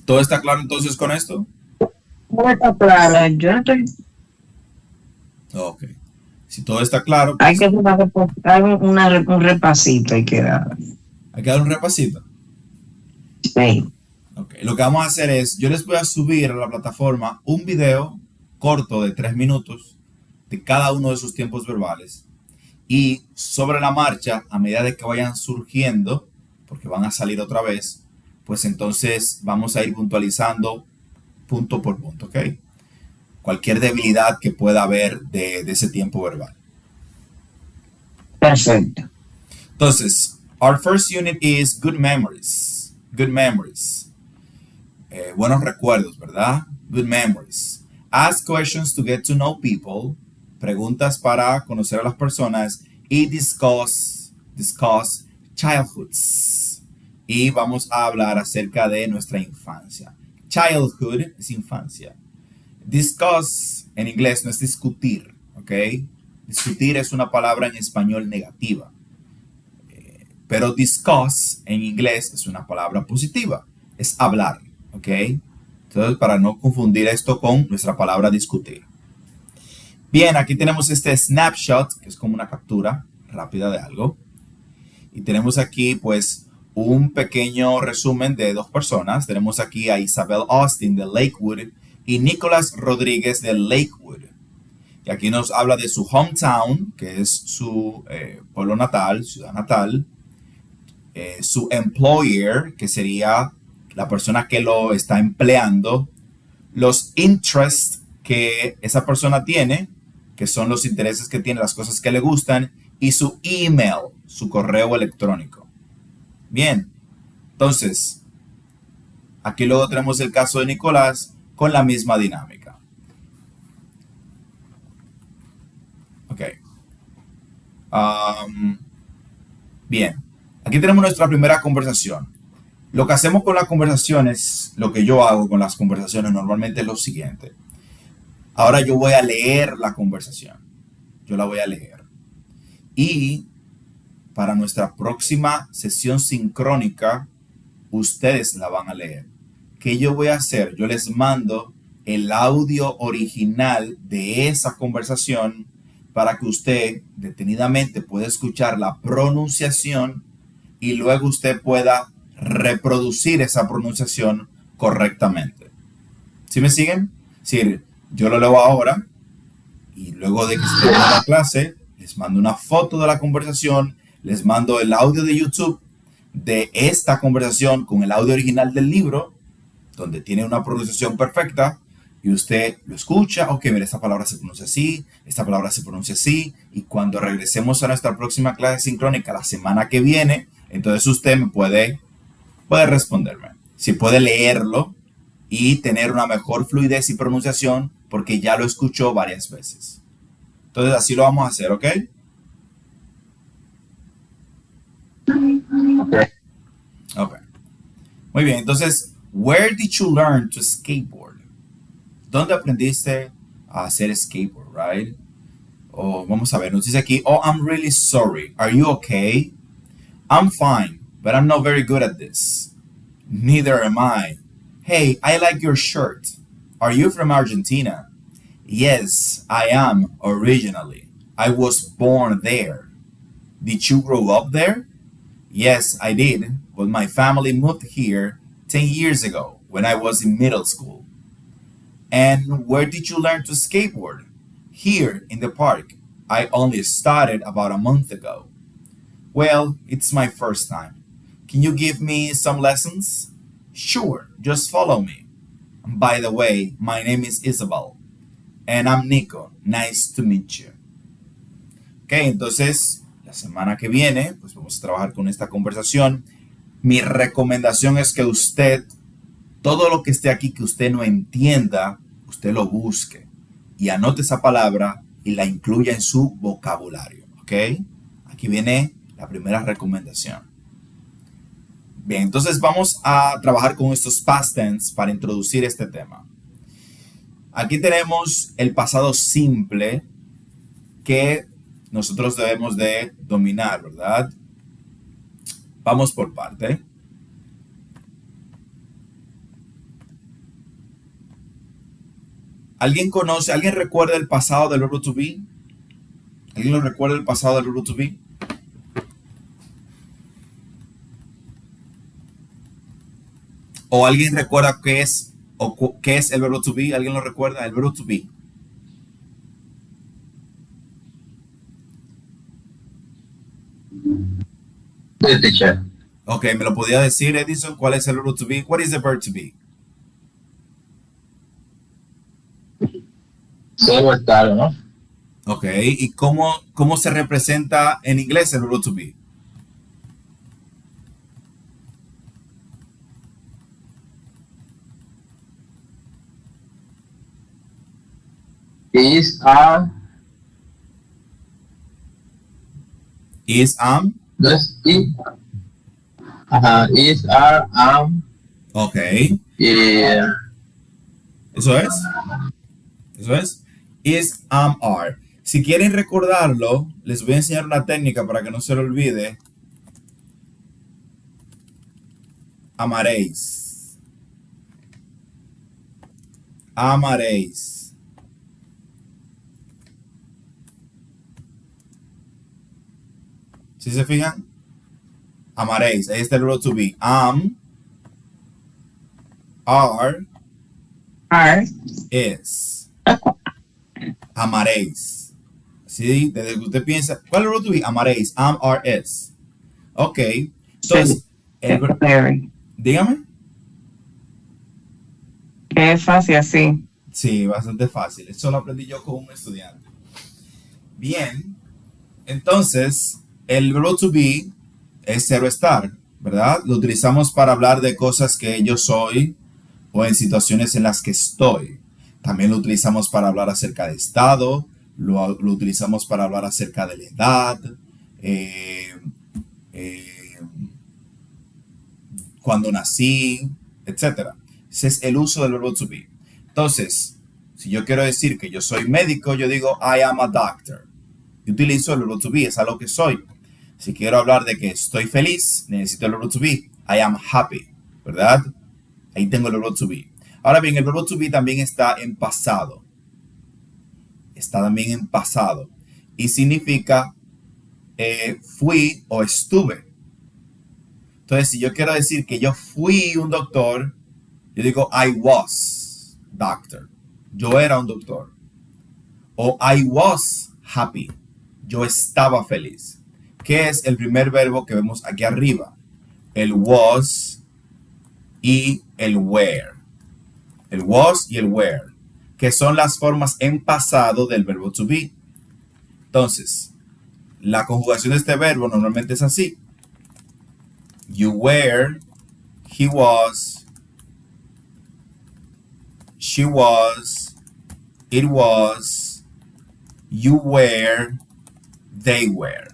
¿Todo está claro entonces con esto? No está claro, yo no estoy... Ok. Si todo está claro, Hay pues, que dar un repasito, hay que dar. hay que dar un repasito. Sí. Okay. Lo que vamos a hacer es, yo les voy a subir a la plataforma un video corto de 3 minutos de cada uno de sus tiempos verbales. Y sobre la marcha, a medida de que vayan surgiendo, porque van a salir otra vez, pues entonces vamos a ir puntualizando punto por punto, ¿ok? Cualquier debilidad que pueda haber de ese tiempo verbal. Perfecto. Entonces, our first unit is good memories. Good memories. Buenos recuerdos, ¿verdad? Good memories. Ask questions to get to know people. Preguntas para conocer a las personas. Y discuss childhoods. Y vamos a hablar acerca de nuestra infancia. Childhood es infancia. Discuss en inglés no es discutir, ¿ok? Discutir es una palabra en español negativa. Pero discuss en inglés es una palabra positiva. Es hablar, ¿ok? Entonces, para no confundir esto con nuestra palabra discutir. Bien, aquí tenemos este snapshot, que es como una captura rápida de algo. Y tenemos aquí, pues, un pequeño resumen de 2 personas. Tenemos aquí a Isabel Austin de Lakewood y Nicolás Rodríguez de Lakewood. Y aquí nos habla de su hometown, que es su pueblo natal, ciudad natal. Su employer, que sería la persona que lo está empleando. Los interests que esa persona tiene, que son los intereses que tiene, las cosas que le gustan. Y su email, su correo electrónico. Bien, entonces, aquí luego tenemos el caso de Nicolás con la misma dinámica. Ok. Bien, aquí tenemos nuestra primera conversación. Lo que hacemos con las conversaciones, lo que yo hago con las conversaciones normalmente es lo siguiente. Ahora yo voy a leer la conversación. Yo la voy a leer. Y para nuestra próxima sesión sincrónica, ustedes la van a leer. ¿Qué yo voy a hacer? Yo les mando el audio original de esa conversación para que usted detenidamente pueda escuchar la pronunciación y luego usted pueda reproducir esa pronunciación correctamente. ¿Sí me siguen? Sí, yo lo leo ahora y luego de que esté en la clase, les mando una foto de la conversación, les mando el audio de YouTube de esta conversación con el audio original del libro, donde tiene una pronunciación perfecta, y usted lo escucha, ok, mira, esta palabra se pronuncia así, esta palabra se pronuncia así, y cuando regresemos a nuestra próxima clase sincrónica la semana que viene, entonces usted me puede responderme. Si puede leerlo y tener una mejor fluidez y pronunciación, porque ya lo escuchó varias veces. Entonces así lo vamos a hacer, ¿ok? Ok. Muy bien, entonces, where did you learn to skateboard? ¿Dónde aprendiste a hacer skateboard, right? O vamos a ver, nos dice aquí, oh, I'm really sorry. Are you okay? I'm fine, but I'm not very good at this. Neither am I. Hey, I like your shirt. Are you from Argentina? Yes, I am originally. I was born there. Did you grow up there? Yes, I did, but my family moved here 10 years ago when I was in middle school. And where did you learn to skateboard? Here in the park. I only started about a month ago. Well, it's my first time. Can you give me some lessons? Sure, just follow me. By the way, my name is Isabel. And I'm Nico. Nice to meet you. Ok, entonces, la semana que viene, pues vamos a trabajar con esta conversación. Mi recomendación es que usted, todo lo que esté aquí que usted no entienda, usted lo busque y anote esa palabra y la incluya en su vocabulario, ¿ok? Aquí viene la primera recomendación. Bien, entonces vamos a trabajar con estos past tense para introducir este tema. Aquí tenemos el pasado simple que nosotros debemos de dominar, ¿verdad? Vamos por parte. ¿Alguien recuerda el pasado del verbo to be? ¿Alguien lo recuerda el pasado del verbo to be? ¿O alguien recuerda qué es, qué es el verbo to be? ¿Alguien lo recuerda? El verbo to be. Sí, teacher. Ok, ¿me lo podía decir, Edison? ¿Cuál es el verbo to be? What is the verb to be? Ser o estar, ¿no? Ok, ¿y cómo se representa en inglés el verbo to be? Is, are, Is, am. no es is. Ajá, is, are, am. Ok, Y eso es. Eso es. Is, am, are. Si quieren recordarlo, les voy a enseñar una técnica para que no se lo olvide. Amaréis. Amaréis. ¿Sí se fijan? Amaréis. Ahí está el verbo to be. Am, are, is. Amaréis. ¿Sí? Desde que usted piensa, ¿cuál es el verbo to be? Amaréis. Am, are, is. Ok. Entonces, dígame. Que es fácil así. Sí, bastante fácil. Eso lo aprendí yo con un estudiante. Bien. Entonces, el verbo to be es ser o estar, ¿verdad? Lo utilizamos para hablar de cosas que yo soy o en situaciones en las que estoy. También lo utilizamos para hablar acerca de estado, lo utilizamos para hablar acerca de la edad, cuando nací, etc. Ese es el uso del verbo to be. Entonces, si yo quiero decir que yo soy médico, yo digo I am a doctor. Yo utilizo el verbo to be, es algo que soy. Si quiero hablar de que estoy feliz, necesito el verbo to be. I am happy, ¿verdad? Ahí tengo el verbo to be. Ahora bien, el verbo to be también está en pasado. Está también en pasado. Y significa fui o estuve. Entonces, si yo quiero decir que yo fui un doctor, yo digo I was doctor. Yo era un doctor. O I was happy. Yo estaba feliz. ¿Qué es el primer verbo que vemos aquí arriba? El was y el were. El was y el were, que son las formas en pasado del verbo to be. Entonces, la conjugación de este verbo normalmente es así. You were, he was, she was, it was, you were, they were.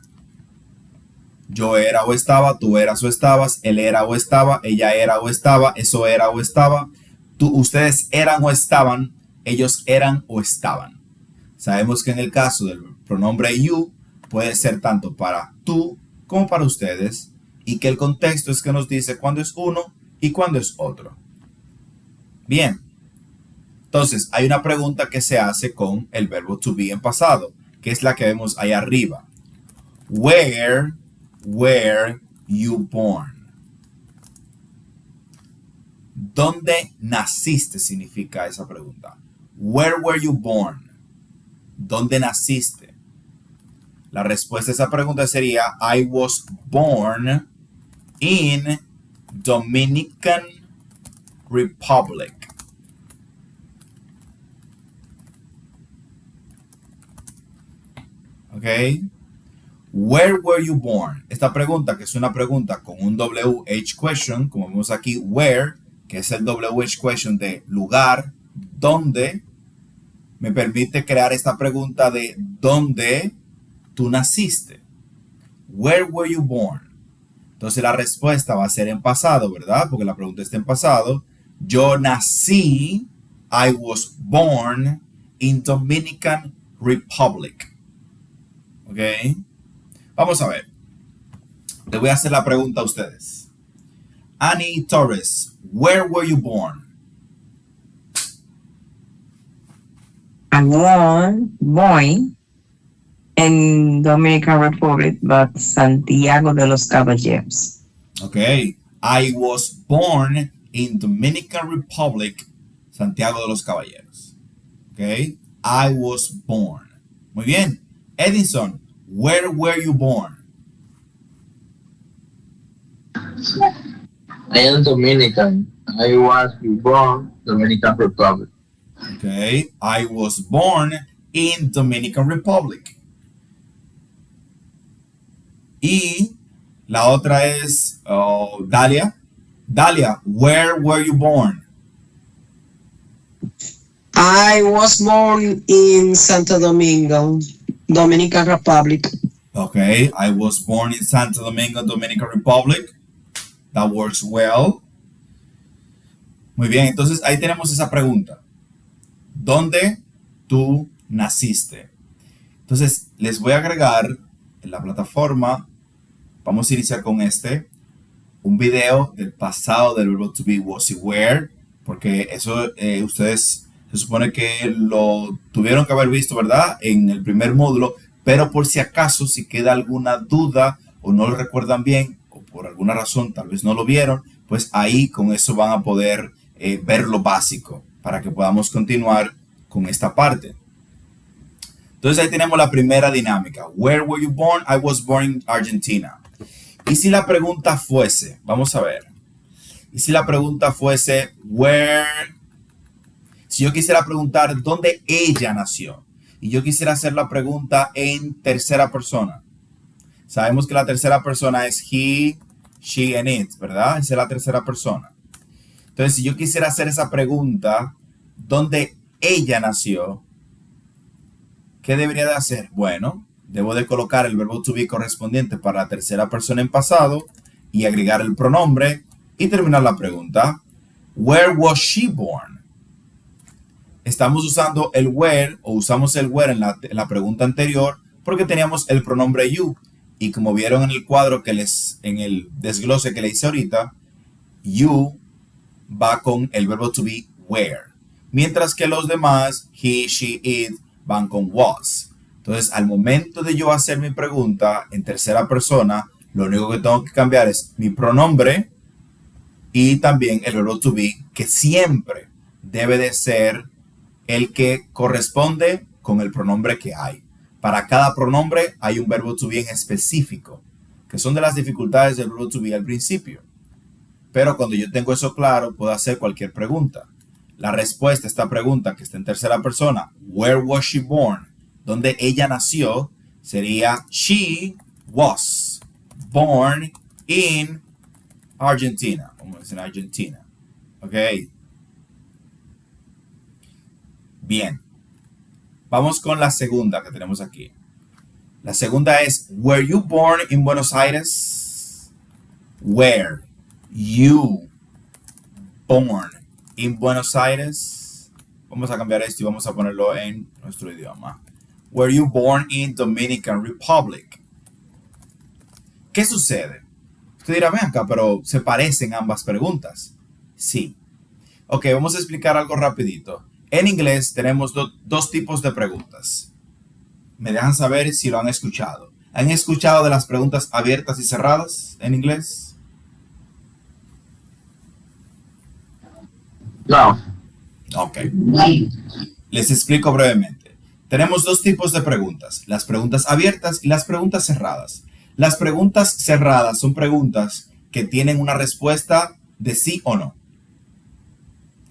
Yo era o estaba, tú eras o estabas, él era o estaba, ella era o estaba, eso era o estaba, ustedes eran o estaban, ellos eran o estaban. Sabemos que en el caso del pronombre you puede ser tanto para tú como para ustedes y que el contexto es que nos dice cuándo es uno y cuándo es otro. Bien. Entonces, hay una pregunta que se hace con el verbo to be en pasado, que es la que vemos ahí arriba. Where were you born? ¿Dónde naciste? Significa esa pregunta. Where were you born? ¿Dónde naciste? La respuesta a esa pregunta sería I was born in Dominican Republic. ¿Ok? Where were you born? Esta pregunta, que es una pregunta con un WH question, como vemos aquí, where, que es el WH question de lugar, ¿dónde? Me permite crear esta pregunta de ¿dónde tú naciste? Where were you born? Entonces la respuesta va a ser en pasado, ¿verdad? Porque la pregunta está en pasado. Yo nací, I was born in Dominican Republic. ¿Ok? Vamos a ver. Le voy a hacer la pregunta a ustedes. Annie Torres, where were you born? I was born in Dominican Republic, but Santiago de los Caballeros. Okay. I was born in Dominican Republic, Santiago de los Caballeros. Okay. I was born. Muy bien. Edison, where were you born? I am Dominican. I was born Dominican Republic. Okay. I was born in Dominican Republic. Y la otra es Dalia. Dalia, where were you born? I was born in Santo Domingo, Dominican Republic. Okay, I was born in Santo Domingo, Dominican Republic. That works well. Muy bien, entonces ahí tenemos esa pregunta. ¿Dónde tú naciste? Entonces les voy a agregar en la plataforma, vamos a iniciar con un video del pasado del verbo to be, was y where, porque eso ustedes se supone que lo tuvieron que haber visto, ¿verdad? En el primer módulo, pero por si acaso, si queda alguna duda o no lo recuerdan bien, o por alguna razón tal vez no lo vieron, pues ahí con eso van a poder ver lo básico para que podamos continuar con esta parte. Entonces ahí tenemos la primera dinámica. Where were you born? I was born in Argentina. Y si la pregunta fuese, vamos a ver. Y si la pregunta fuese, si yo quisiera preguntar dónde ella nació, y yo quisiera hacer la pregunta en tercera persona. Sabemos que la tercera persona es he, she, and it, ¿verdad? Esa es la tercera persona. Entonces, si yo quisiera hacer esa pregunta, ¿dónde ella nació? ¿Qué debería de hacer? Bueno, debo de colocar el verbo to be correspondiente para la tercera persona en pasado y agregar el pronombre y terminar la pregunta. Where was she born? Estamos usando el where o usamos el where en la pregunta anterior porque teníamos el pronombre you. Y como vieron en el cuadro en el desglose que le hice ahorita, you va con el verbo to be where. Mientras que los demás, he, she, it, van con was. Entonces, al momento de yo hacer mi pregunta en tercera persona, lo único que tengo que cambiar es mi pronombre y también el verbo to be, que siempre debe de ser el que corresponde con el pronombre que hay. Para cada pronombre hay un verbo to be en específico, que son de las dificultades del verbo to be al principio. Pero cuando yo tengo eso claro, puedo hacer cualquier pregunta. La respuesta a esta pregunta, que está en tercera persona, where was she born? Donde ella nació, sería she was born in Argentina. Vamos a decir Argentina. Ok. Bien. Vamos con la segunda que tenemos aquí. La segunda es, were you born in Buenos Aires? Were you born in Buenos Aires? Vamos a cambiar esto y vamos a ponerlo en nuestro idioma. Were you born in Dominican Republic? ¿Qué sucede? Usted dirá, ven acá, pero ¿se parecen ambas preguntas? Sí. Ok, vamos a explicar algo rapidito. En inglés tenemos dos tipos de preguntas. Me dejan saber si lo han escuchado. ¿Han escuchado de las preguntas abiertas y cerradas en inglés? No. Ok. Les explico brevemente. Tenemos dos tipos de preguntas. Las preguntas abiertas y las preguntas cerradas. Las preguntas cerradas son preguntas que tienen una respuesta de sí o no.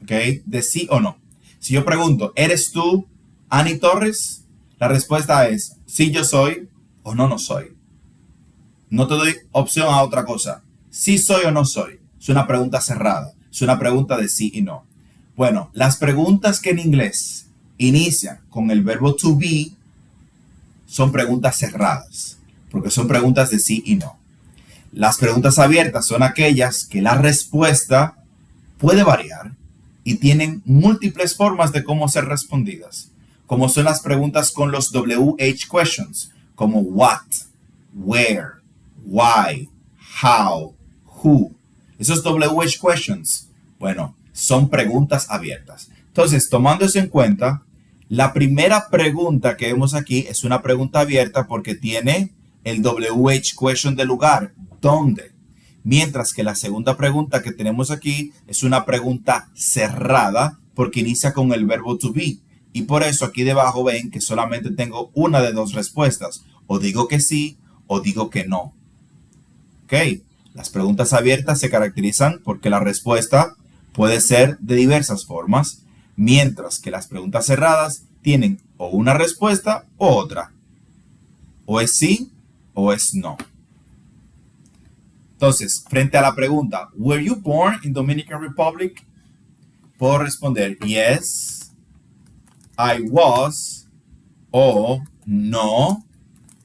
¿Ok? De sí o no. Si yo pregunto, ¿eres tú Annie Torres? La respuesta es, sí yo soy o no, no soy. No te doy opción a otra cosa. Sí soy o no soy. Es una pregunta cerrada. Es una pregunta de sí y no. Bueno, las preguntas que en inglés inician con el verbo to be son preguntas cerradas, porque son preguntas de sí y no. Las preguntas abiertas son aquellas que la respuesta puede variar y tienen múltiples formas de cómo ser respondidas, como son las preguntas con los WH questions, como what, where, why, how, who. Esos WH questions, bueno, son preguntas abiertas. Entonces, tomando eso en cuenta, La primera pregunta que vemos aquí es una pregunta abierta porque tiene el WH question del lugar, ¿dónde? Mientras que la segunda pregunta que tenemos aquí es una pregunta cerrada porque inicia con el verbo to be. Y por eso aquí debajo ven que solamente tengo una de dos respuestas. O digo que sí o digo que no. Ok, las preguntas abiertas se caracterizan porque la respuesta puede ser de diversas formas, mientras que las preguntas cerradas tienen o una respuesta o otra. O es sí o es no. Entonces, frente a la pregunta, ¿Were you born in Dominican Republic? Puedo responder, yes, I was, o no,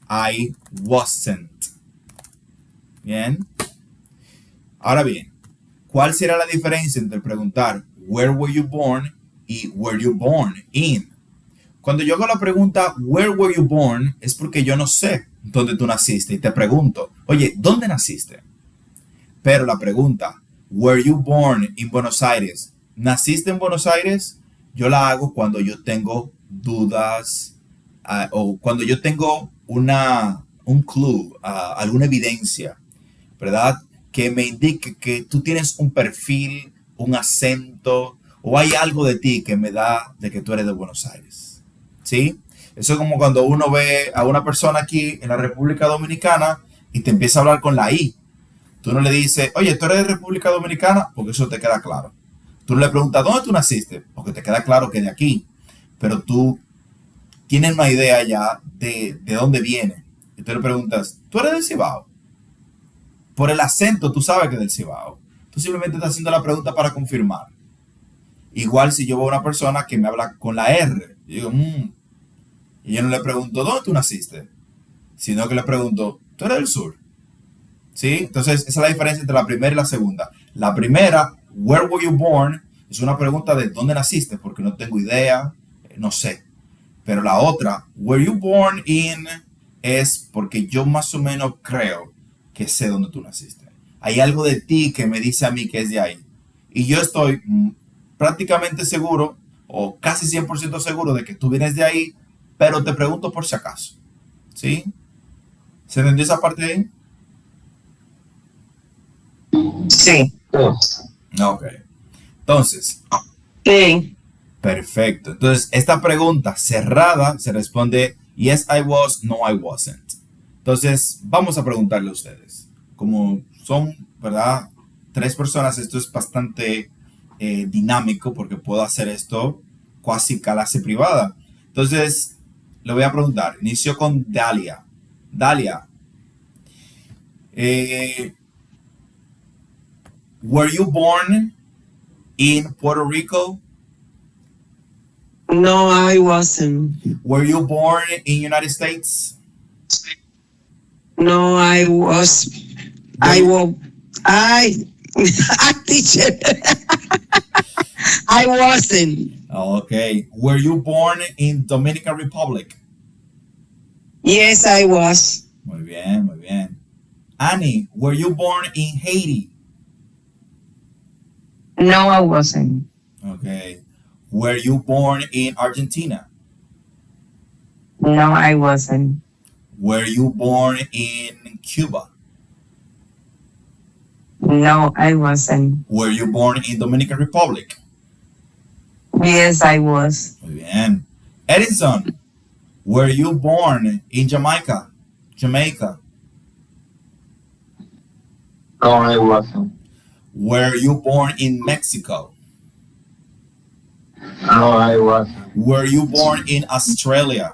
I wasn't. Bien. Ahora bien, ¿cuál será la diferencia entre preguntar where were you born y were you born in? Cuando yo hago la pregunta where were you born es porque yo no sé dónde tú naciste y te pregunto, oye, ¿dónde naciste? Pero la pregunta were you born in Buenos Aires? ¿Naciste en Buenos Aires? Yo la hago cuando yo tengo dudas o cuando yo tengo un clue, alguna evidencia, ¿verdad? Que me indique que tú tienes un perfil, un acento, o hay algo de ti que me da de que tú eres de Buenos Aires. ¿Sí? Eso es como cuando uno ve a una persona aquí en la República Dominicana y te empieza a hablar con la I. Tú no le dices, oye, ¿tú eres de República Dominicana? Porque eso te queda claro. Tú no le preguntas, ¿dónde tú naciste? Porque te queda claro que de aquí. Pero tú tienes una idea ya de dónde viene. Y tú le preguntas, ¿tú eres del Cibao? Por el acento tú sabes que es del Cibao. Tú simplemente estás haciendo la pregunta para confirmar. Igual si yo veo a una persona que me habla con la R, yo digo, y yo no le pregunto, ¿dónde tú naciste? Sino que le pregunto, ¿tú eres del sur? ¿Sí? Entonces, esa es la diferencia entre la primera y la segunda. La primera, where were you born? Es una pregunta de dónde naciste, porque no tengo idea, no sé. Pero la otra, were you born in? Es porque yo más o menos creo que sé dónde tú naciste. Hay algo de ti que me dice a mí que es de ahí. Y yo estoy prácticamente seguro, o casi 100% seguro de que tú vienes de ahí, pero te pregunto por si acaso. ¿Sí? ¿Se entendió esa parte ahí? Sí. Ok. Entonces. Sí. Perfecto. Entonces, esta pregunta cerrada se responde yes, I was, no, I wasn't. Entonces, vamos a preguntarle a ustedes. Como son, ¿verdad? 3 personas, esto es bastante dinámico porque puedo hacer esto casi clase privada. Entonces, le voy a preguntar. Inicio con Dalia. Dalia, were you born in Puerto Rico? No, I wasn't. Were you born in United States? No, I was. Teacher. I wasn't. Okay. Were you born in Dominican Republic? Yes, I was. Muy bien, muy bien. Annie, were you born in Haiti? No, I wasn't. Okay. Were you born in Argentina? No, I wasn't. Were you born in Cuba? No, I wasn't. Were you born in Dominican Republic? Yes, I was. Muy bien. Edison, were you born in Jamaica? Jamaica. No, I wasn't. Were you born in Mexico? No, I wasn't. Were you born in Australia?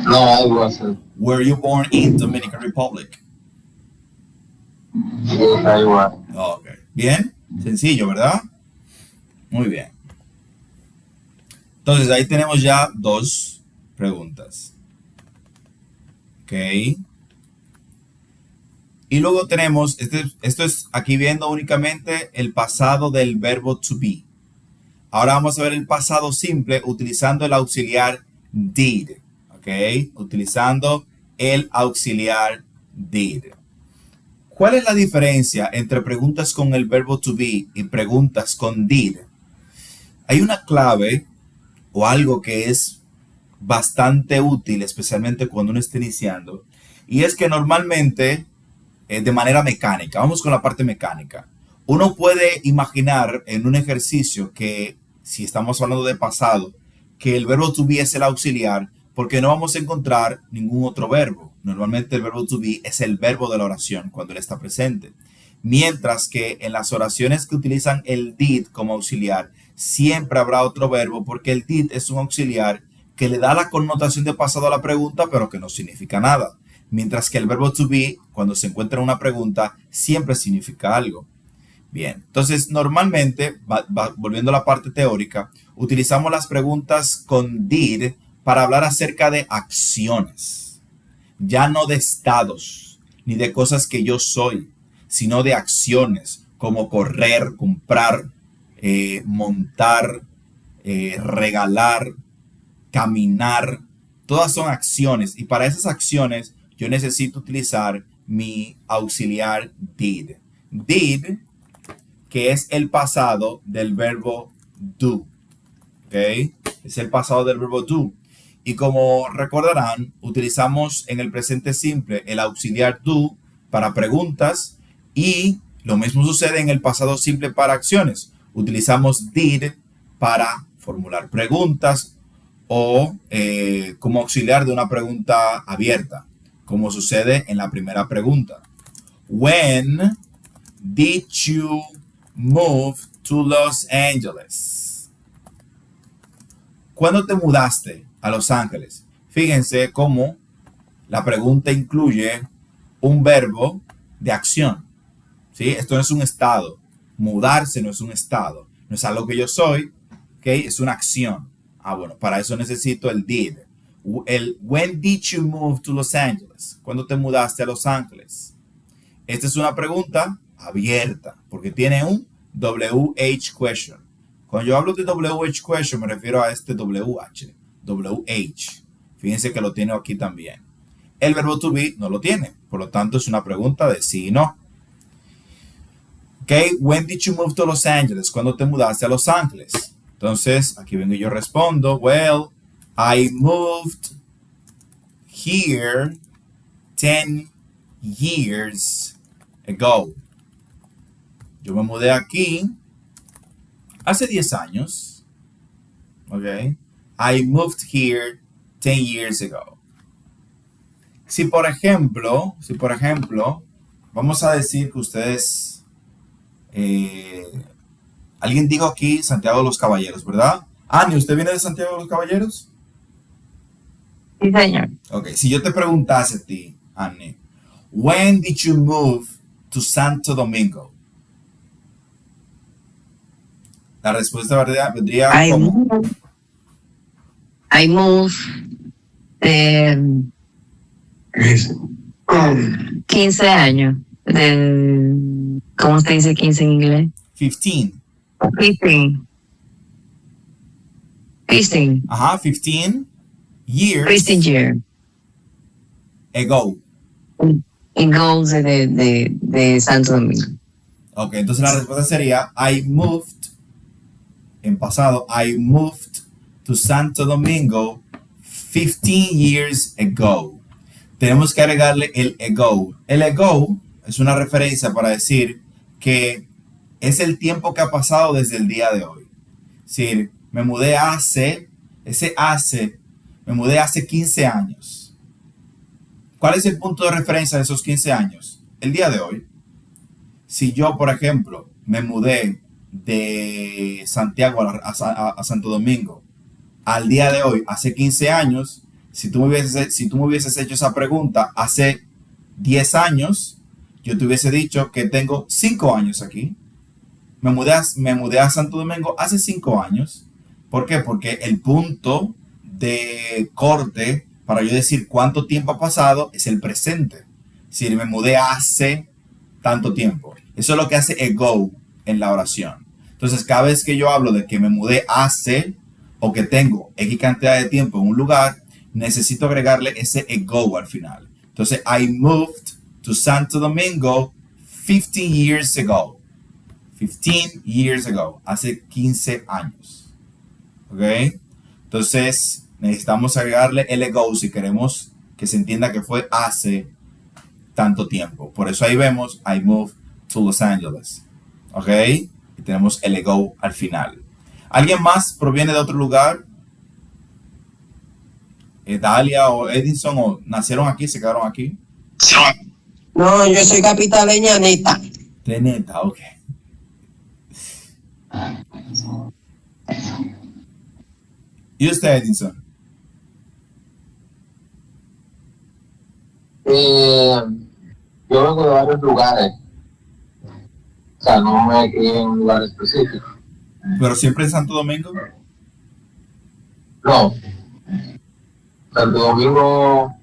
No, I wasn't. Were you born in Dominican Republic? Yes, I was. Ok. Bien. Sencillo, ¿verdad? Muy bien. Entonces ahí tenemos ya 2 preguntas. Ok. Y luego tenemos, esto es aquí viendo únicamente el pasado del verbo to be. Ahora vamos a ver el pasado simple utilizando el auxiliar did. Ok. Utilizando el auxiliar did. ¿Cuál es la diferencia entre preguntas con el verbo to be y preguntas con did? Hay una clave o algo que es bastante útil, especialmente cuando uno está iniciando, y es que normalmente, de manera mecánica, vamos con la parte mecánica, uno puede imaginar en un ejercicio que, si estamos hablando de pasado, que el verbo to be es el auxiliar, porque no vamos a encontrar ningún otro verbo. Normalmente el verbo to be es el verbo de la oración cuando él está presente. Mientras que en las oraciones que utilizan el did como auxiliar, siempre habrá otro verbo, porque el did es un auxiliar que le da la connotación de pasado a la pregunta, pero que no significa nada. Mientras que el verbo to be, cuando se encuentra en una pregunta, siempre significa algo. Bien, entonces normalmente, volviendo a la parte teórica, utilizamos las preguntas con did para hablar acerca de acciones, ya no de estados, ni de cosas que yo soy, sino de acciones, como correr, comprar, montar, regalar, caminar. Todas son acciones, y para esas acciones yo necesito utilizar mi auxiliar did. Did, que es el pasado del verbo do. ¿Ok? Es el pasado del verbo do. Y como recordarán, utilizamos en el presente simple el auxiliar do para preguntas, y lo mismo sucede en el pasado simple para acciones. Utilizamos did para formular preguntas o como auxiliar de una pregunta abierta, como sucede en la primera pregunta. When did you move to Los Angeles? ¿Cuándo te mudaste a Los Ángeles? Fíjense cómo la pregunta incluye un verbo de acción. ¿Sí? Esto no es un estado. Mudarse no es un estado. No es algo que yo soy. ¿Okay? Es una acción. Bueno, para eso necesito el did. When did you move to Los Angeles? ¿Cuándo te mudaste a Los Ángeles? Esta es una pregunta abierta, porque tiene un WH question. Cuando yo hablo de WH question, me refiero a este WH. Fíjense que lo tiene aquí también. El verbo to be no lo tiene, por lo tanto es una pregunta de sí y no. Ok, when did you move to Los Angeles? ¿Cuándo te mudaste a Los Ángeles? Entonces, aquí vengo y yo respondo, well, I moved here 10 years ago. Yo me mudé aquí hace 10 años. Ok. I moved here 10 years ago. Si por ejemplo, vamos a decir que ustedes, alguien dijo aquí Santiago de los Caballeros, ¿verdad? Ani, ¿usted viene de Santiago de los Caballeros? Sí, señor. Ok, si yo te preguntase a ti, Ani, when did you move to Santo Domingo? La respuesta vendría como... I moved 15 años. ¿Cómo se dice 15 en inglés? 15. 15. Ajá, 15 years. 15 years. Ago. En goals de Santo Domingo. Ok, entonces la respuesta sería I moved, en pasado, I moved to Santo Domingo 15 years ago. Tenemos que agregarle el ago. El ago es una referencia para decir que es el tiempo que ha pasado desde el día de hoy. Es decir, me mudé me mudé hace 15 años. ¿Cuál es el punto de referencia de esos 15 años? El día de hoy. Si yo, por ejemplo, me mudé de Santiago a Santo Domingo al día de hoy, hace 15 años, si tú me hubieses hecho esa pregunta hace 10 años, yo te hubiese dicho que tengo 5 años aquí. Me mudé a Santo Domingo hace 5 años. ¿Por qué? Porque el punto de corte para yo decir cuánto tiempo ha pasado es el presente. Si me mudé hace tanto tiempo. Eso es lo que hace ago en la oración. Entonces, cada vez que yo hablo de que me mudé hace o que tengo X cantidad de tiempo en un lugar, necesito agregarle ese ago al final. Entonces, I moved to Santo Domingo 15 years ago. 15 years ago. Hace 15 años. ¿Ok? Entonces, necesitamos agregarle el ago si queremos que se entienda que fue hace tanto tiempo. Por eso ahí vemos, I moved to Los Angeles. ¿Ok? Y tenemos el ago al final. ¿Alguien más proviene de otro lugar? Dalia o Edison, o nacieron aquí, se quedaron aquí. No, yo soy capitaleña neta. De neta, ok. ¿Y usted, Edison? Yo vengo de varios lugares. O sea, no me crié en un lugar específico. ¿Pero siempre en Santo Domingo? No. Santo Domingo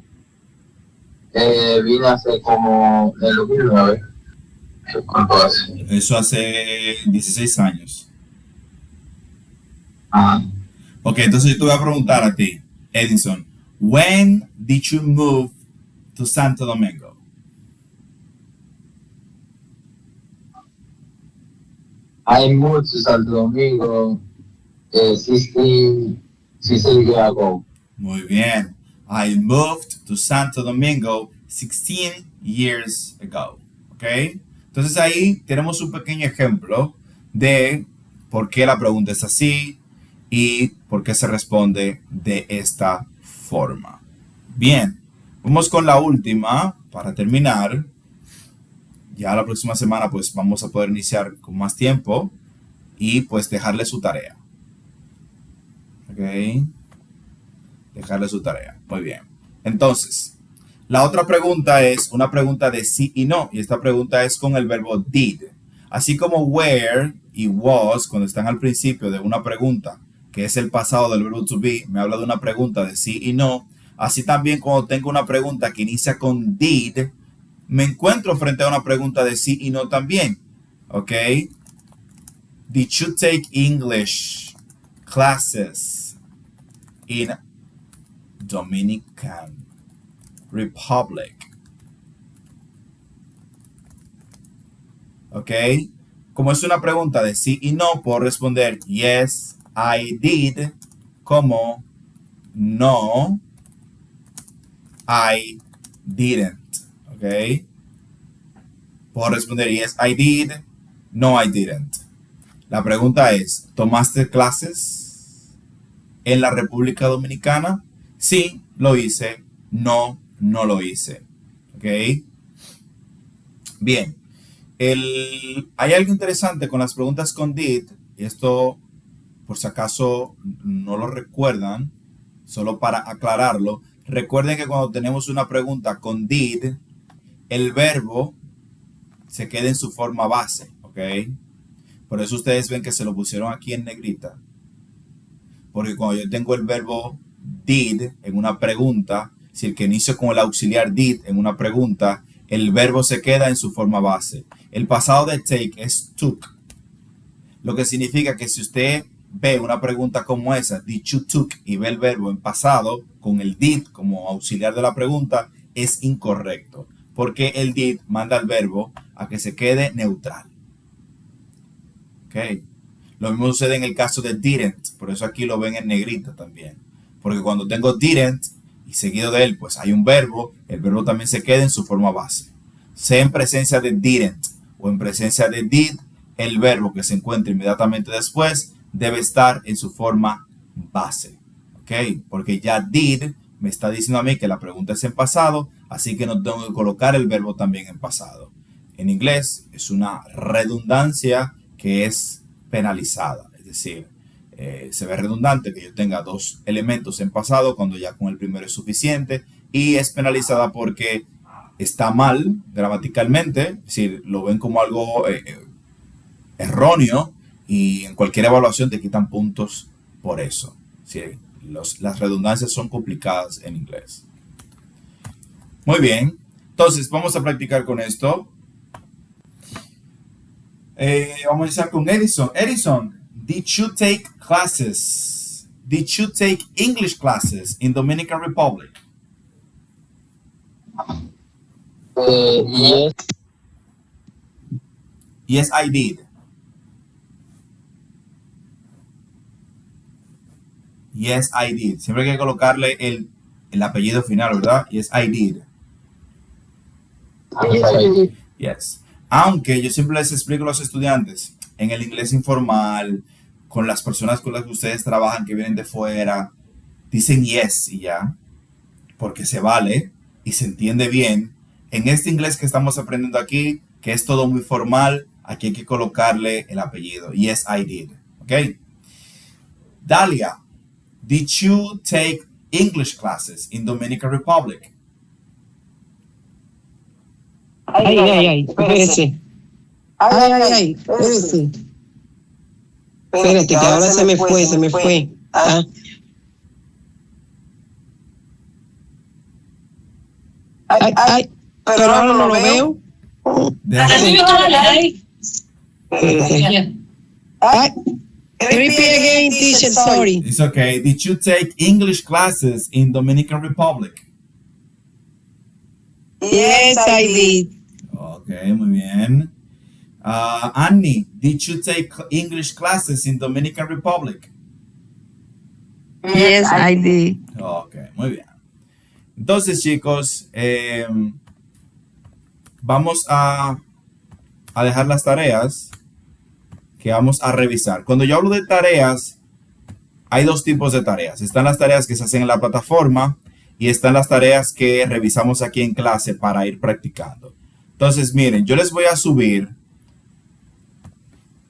vine hace como en el 2009. ¿Cuánto hace? Eso hace 16 años. Ajá. Ok, entonces yo te voy a preguntar a ti, Edison. When did you move to Santo Domingo? I moved to Santo Domingo 16 years ago. Muy bien. I moved to Santo Domingo 16 years ago. ¿Ok? Entonces ahí tenemos un pequeño ejemplo de por qué la pregunta es así y por qué se responde de esta forma. Bien, vamos con la última para terminar. Ya la próxima semana pues vamos a poder iniciar con más tiempo y pues dejarle su tarea. ¿Ok? Dejarle su tarea. Muy bien. Entonces, la otra pregunta es una pregunta de sí y no. Y esta pregunta es con el verbo did. Así como where y was, cuando están al principio de una pregunta, que es el pasado del verbo to be, me habla de una pregunta de sí y no. Así también cuando tengo una pregunta que inicia con did, me encuentro frente a una pregunta de sí y no también. ¿Ok? Did you take English classes in Dominican Republic? ¿Ok? Como es una pregunta de sí y no, puedo responder yes, I did, como no, I didn't. ¿Ok? Puedo responder yes, I did, no, I didn't. La pregunta es, ¿tomaste clases en la República Dominicana? Sí, lo hice. No, no lo hice. ¿Ok? Bien. Hay algo interesante con las preguntas con did, y esto, por si acaso no lo recuerdan, solo para aclararlo. Recuerden que cuando tenemos una pregunta con did, el verbo se queda en su forma base. ¿Ok? Por eso ustedes ven que se lo pusieron aquí en negrita. Porque cuando yo tengo el verbo did en una pregunta, si el que inicio con el auxiliar did en una pregunta, el verbo se queda en su forma base. El pasado de take es took. Lo que significa que si usted ve una pregunta como esa, did you took, y ve el verbo en pasado con el did como auxiliar de la pregunta, es incorrecto. Porque el did manda al verbo a que se quede neutral. ¿Ok? Lo mismo sucede en el caso de didn't, por eso aquí lo ven en negrita también. Porque cuando tengo didn't y seguido de él pues hay un verbo, el verbo también se queda en su forma base. Sea en presencia de didn't o en presencia de did, el verbo que se encuentra inmediatamente después debe estar en su forma base. ¿Ok? Porque ya did me está diciendo a mí que la pregunta es en pasado, así que no tengo que colocar el verbo también en pasado. En inglés es una redundancia que es penalizada, es decir, se ve redundante que yo tenga dos elementos en pasado cuando ya con el primero es suficiente, y es penalizada porque está mal gramaticalmente, es decir, lo ven como algo erróneo y en cualquier evaluación te quitan puntos por eso. ¿Sí? Las redundancias son complicadas en inglés. Muy bien, entonces vamos a practicar con esto. Vamos a empezar con Edison. Edison, did you take classes? Did you take English classes in Dominican Republic? Yes. Yes, I did. Yes, I did. Siempre hay que colocarle el apellido final, ¿verdad? Yes, I did. Yes. Aunque yo siempre les explico a los estudiantes, en el inglés informal, con las personas con las que ustedes trabajan que vienen de fuera, dicen yes y ya, porque se vale y se entiende bien. En este inglés que estamos aprendiendo aquí, que es todo muy formal, aquí hay que colocarle el apellido. Yes, I did. ¿Ok? Dalia, did you take English classes in Dominican Republic? Espérese. Espérese. Espérate, que ahora se me fue. Ah. Pero ahora no lo veo. Repeat again, teacher, sorry. It's okay. Did you take English classes in Dominican Republic? Yes, I did. Okay, muy bien. Annie, did you take English classes in Dominican Republic? Yes, I did. Okay, muy bien. Entonces, chicos, vamos a dejar las tareas que vamos a revisar. Cuando yo hablo de tareas, hay dos tipos de tareas. Están las tareas que se hacen en la plataforma y están las tareas que revisamos aquí en clase para ir practicando. Entonces, miren, yo les voy a subir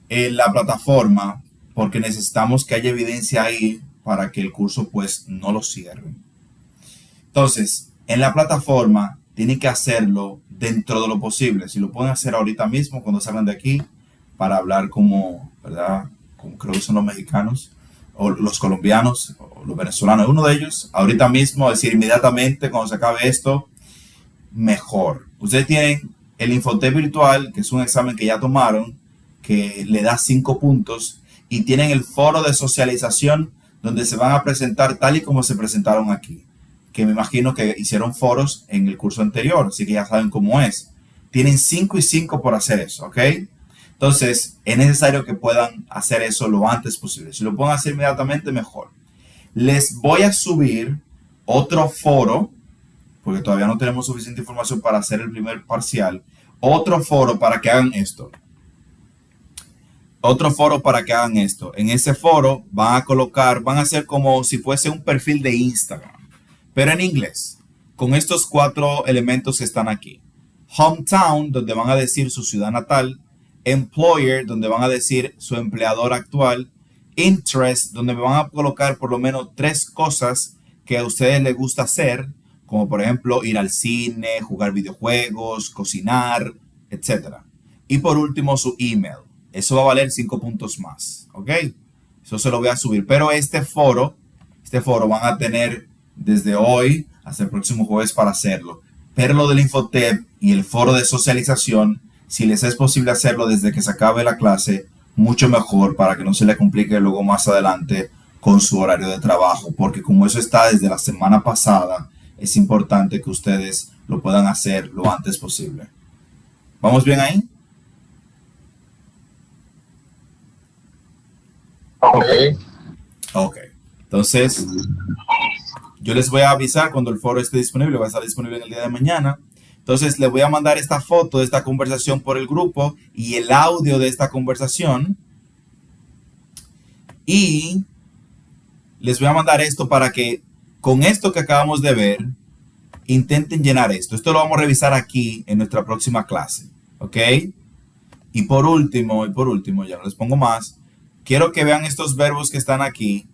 en la plataforma porque necesitamos que haya evidencia ahí para que el curso pues no lo cierren. Entonces, en la plataforma tienen que hacerlo dentro de lo posible. Si lo pueden hacer ahorita mismo cuando salgan de aquí para hablar como, ¿verdad? Como creo que son los mexicanos o los colombianos o los venezolanos, uno de ellos, ahorita mismo, es decir, inmediatamente cuando se acabe esto, mejor. Ustedes tienen el Infotep virtual, que es un examen que ya tomaron, que le da 5 puntos, y tienen el foro de socialización donde se van a presentar tal y como se presentaron aquí, que me imagino que hicieron foros en el curso anterior, así que ya saben cómo es. Tienen 5 y 5 por hacer eso, ¿ok? Entonces, es necesario que puedan hacer eso lo antes posible. Si lo pueden hacer inmediatamente, mejor. Les voy a subir otro foro, porque todavía no tenemos suficiente información para hacer el primer parcial. Otro foro para que hagan esto. Otro foro para que hagan esto. En ese foro van a colocar, van a hacer como si fuese un perfil de Instagram, pero en inglés, con estos 4 elementos que están aquí. Hometown, donde van a decir su ciudad natal. Employer, donde van a decir su empleador actual. Interest, donde me van a colocar por lo menos 3 cosas que a ustedes les gusta hacer, como por ejemplo ir al cine, jugar videojuegos, cocinar, etc. Y por último su email. Eso va a valer 5 puntos más, ¿ok? Eso se lo voy a subir. Pero este foro van a tener desde hoy hasta el próximo jueves para hacerlo. Pero lo del Infotep y el foro de socialización, si les es posible hacerlo desde que se acabe la clase, mucho mejor para que no se le complique luego más adelante con su horario de trabajo. Porque como eso está desde la semana pasada, es importante que ustedes lo puedan hacer lo antes posible. ¿Vamos bien ahí? Ok. Entonces, yo les voy a avisar cuando el foro esté disponible. Va a estar disponible en el día de mañana. Entonces, les voy a mandar esta foto de esta conversación por el grupo y el audio de esta conversación. Y les voy a mandar esto para que con esto que acabamos de ver, intenten llenar esto. Esto lo vamos a revisar aquí en nuestra próxima clase. ¿Ok? Y por último, ya no les pongo más, quiero que vean estos verbos que están aquí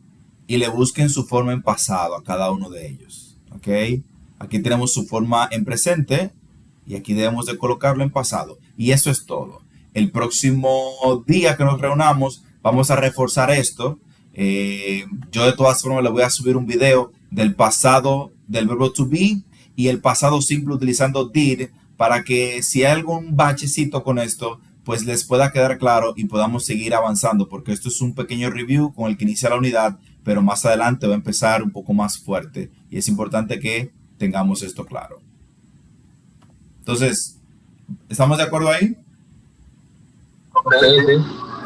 y le busquen su forma en pasado a cada uno de ellos. ¿Ok? Aquí tenemos su forma en presente y aquí debemos de colocarlo en pasado. Y eso es todo. El próximo día que nos reunamos vamos a reforzar esto. Yo de todas formas les voy a subir un video del pasado del verbo to be y el pasado simple utilizando did para que si hay algún bachecito con esto, pues les pueda quedar claro y podamos seguir avanzando, porque esto es un pequeño review con el que inicia la unidad, pero más adelante va a empezar un poco más fuerte y es importante que tengamos esto claro. Entonces, ¿estamos de acuerdo ahí? Sí.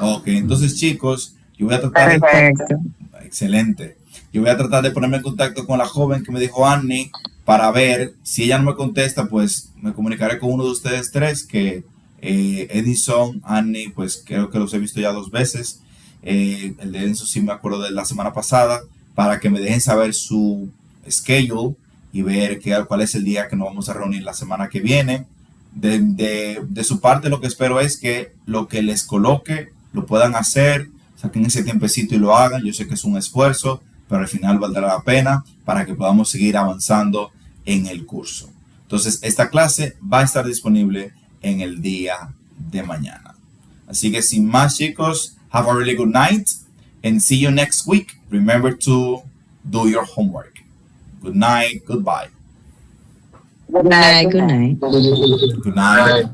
Ok, entonces chicos, yo voy a tratar de... Perfecto. Excelente. Yo voy a tratar de ponerme en contacto con la joven que me dijo Annie para ver si ella no me contesta, pues me comunicaré con uno de ustedes tres, que Edison, Annie, pues creo que los he visto ya 2 veces. El de Edison sí me acuerdo de la semana pasada, para que me dejen saber su schedule y ver cuál es el día que nos vamos a reunir la semana que viene. De su parte, lo que espero es que lo que les coloque lo puedan hacer, saquen ese tiempecito y lo hagan. Yo sé que es un esfuerzo, pero al final valdrá la pena para que podamos seguir avanzando en el curso. Entonces, esta clase va a estar disponible en el día de mañana. Así que sin más, chicos, have a really good night and see you next week. Remember to do your homework. Good night, goodbye. Good night. Good night. Good night.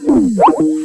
Right.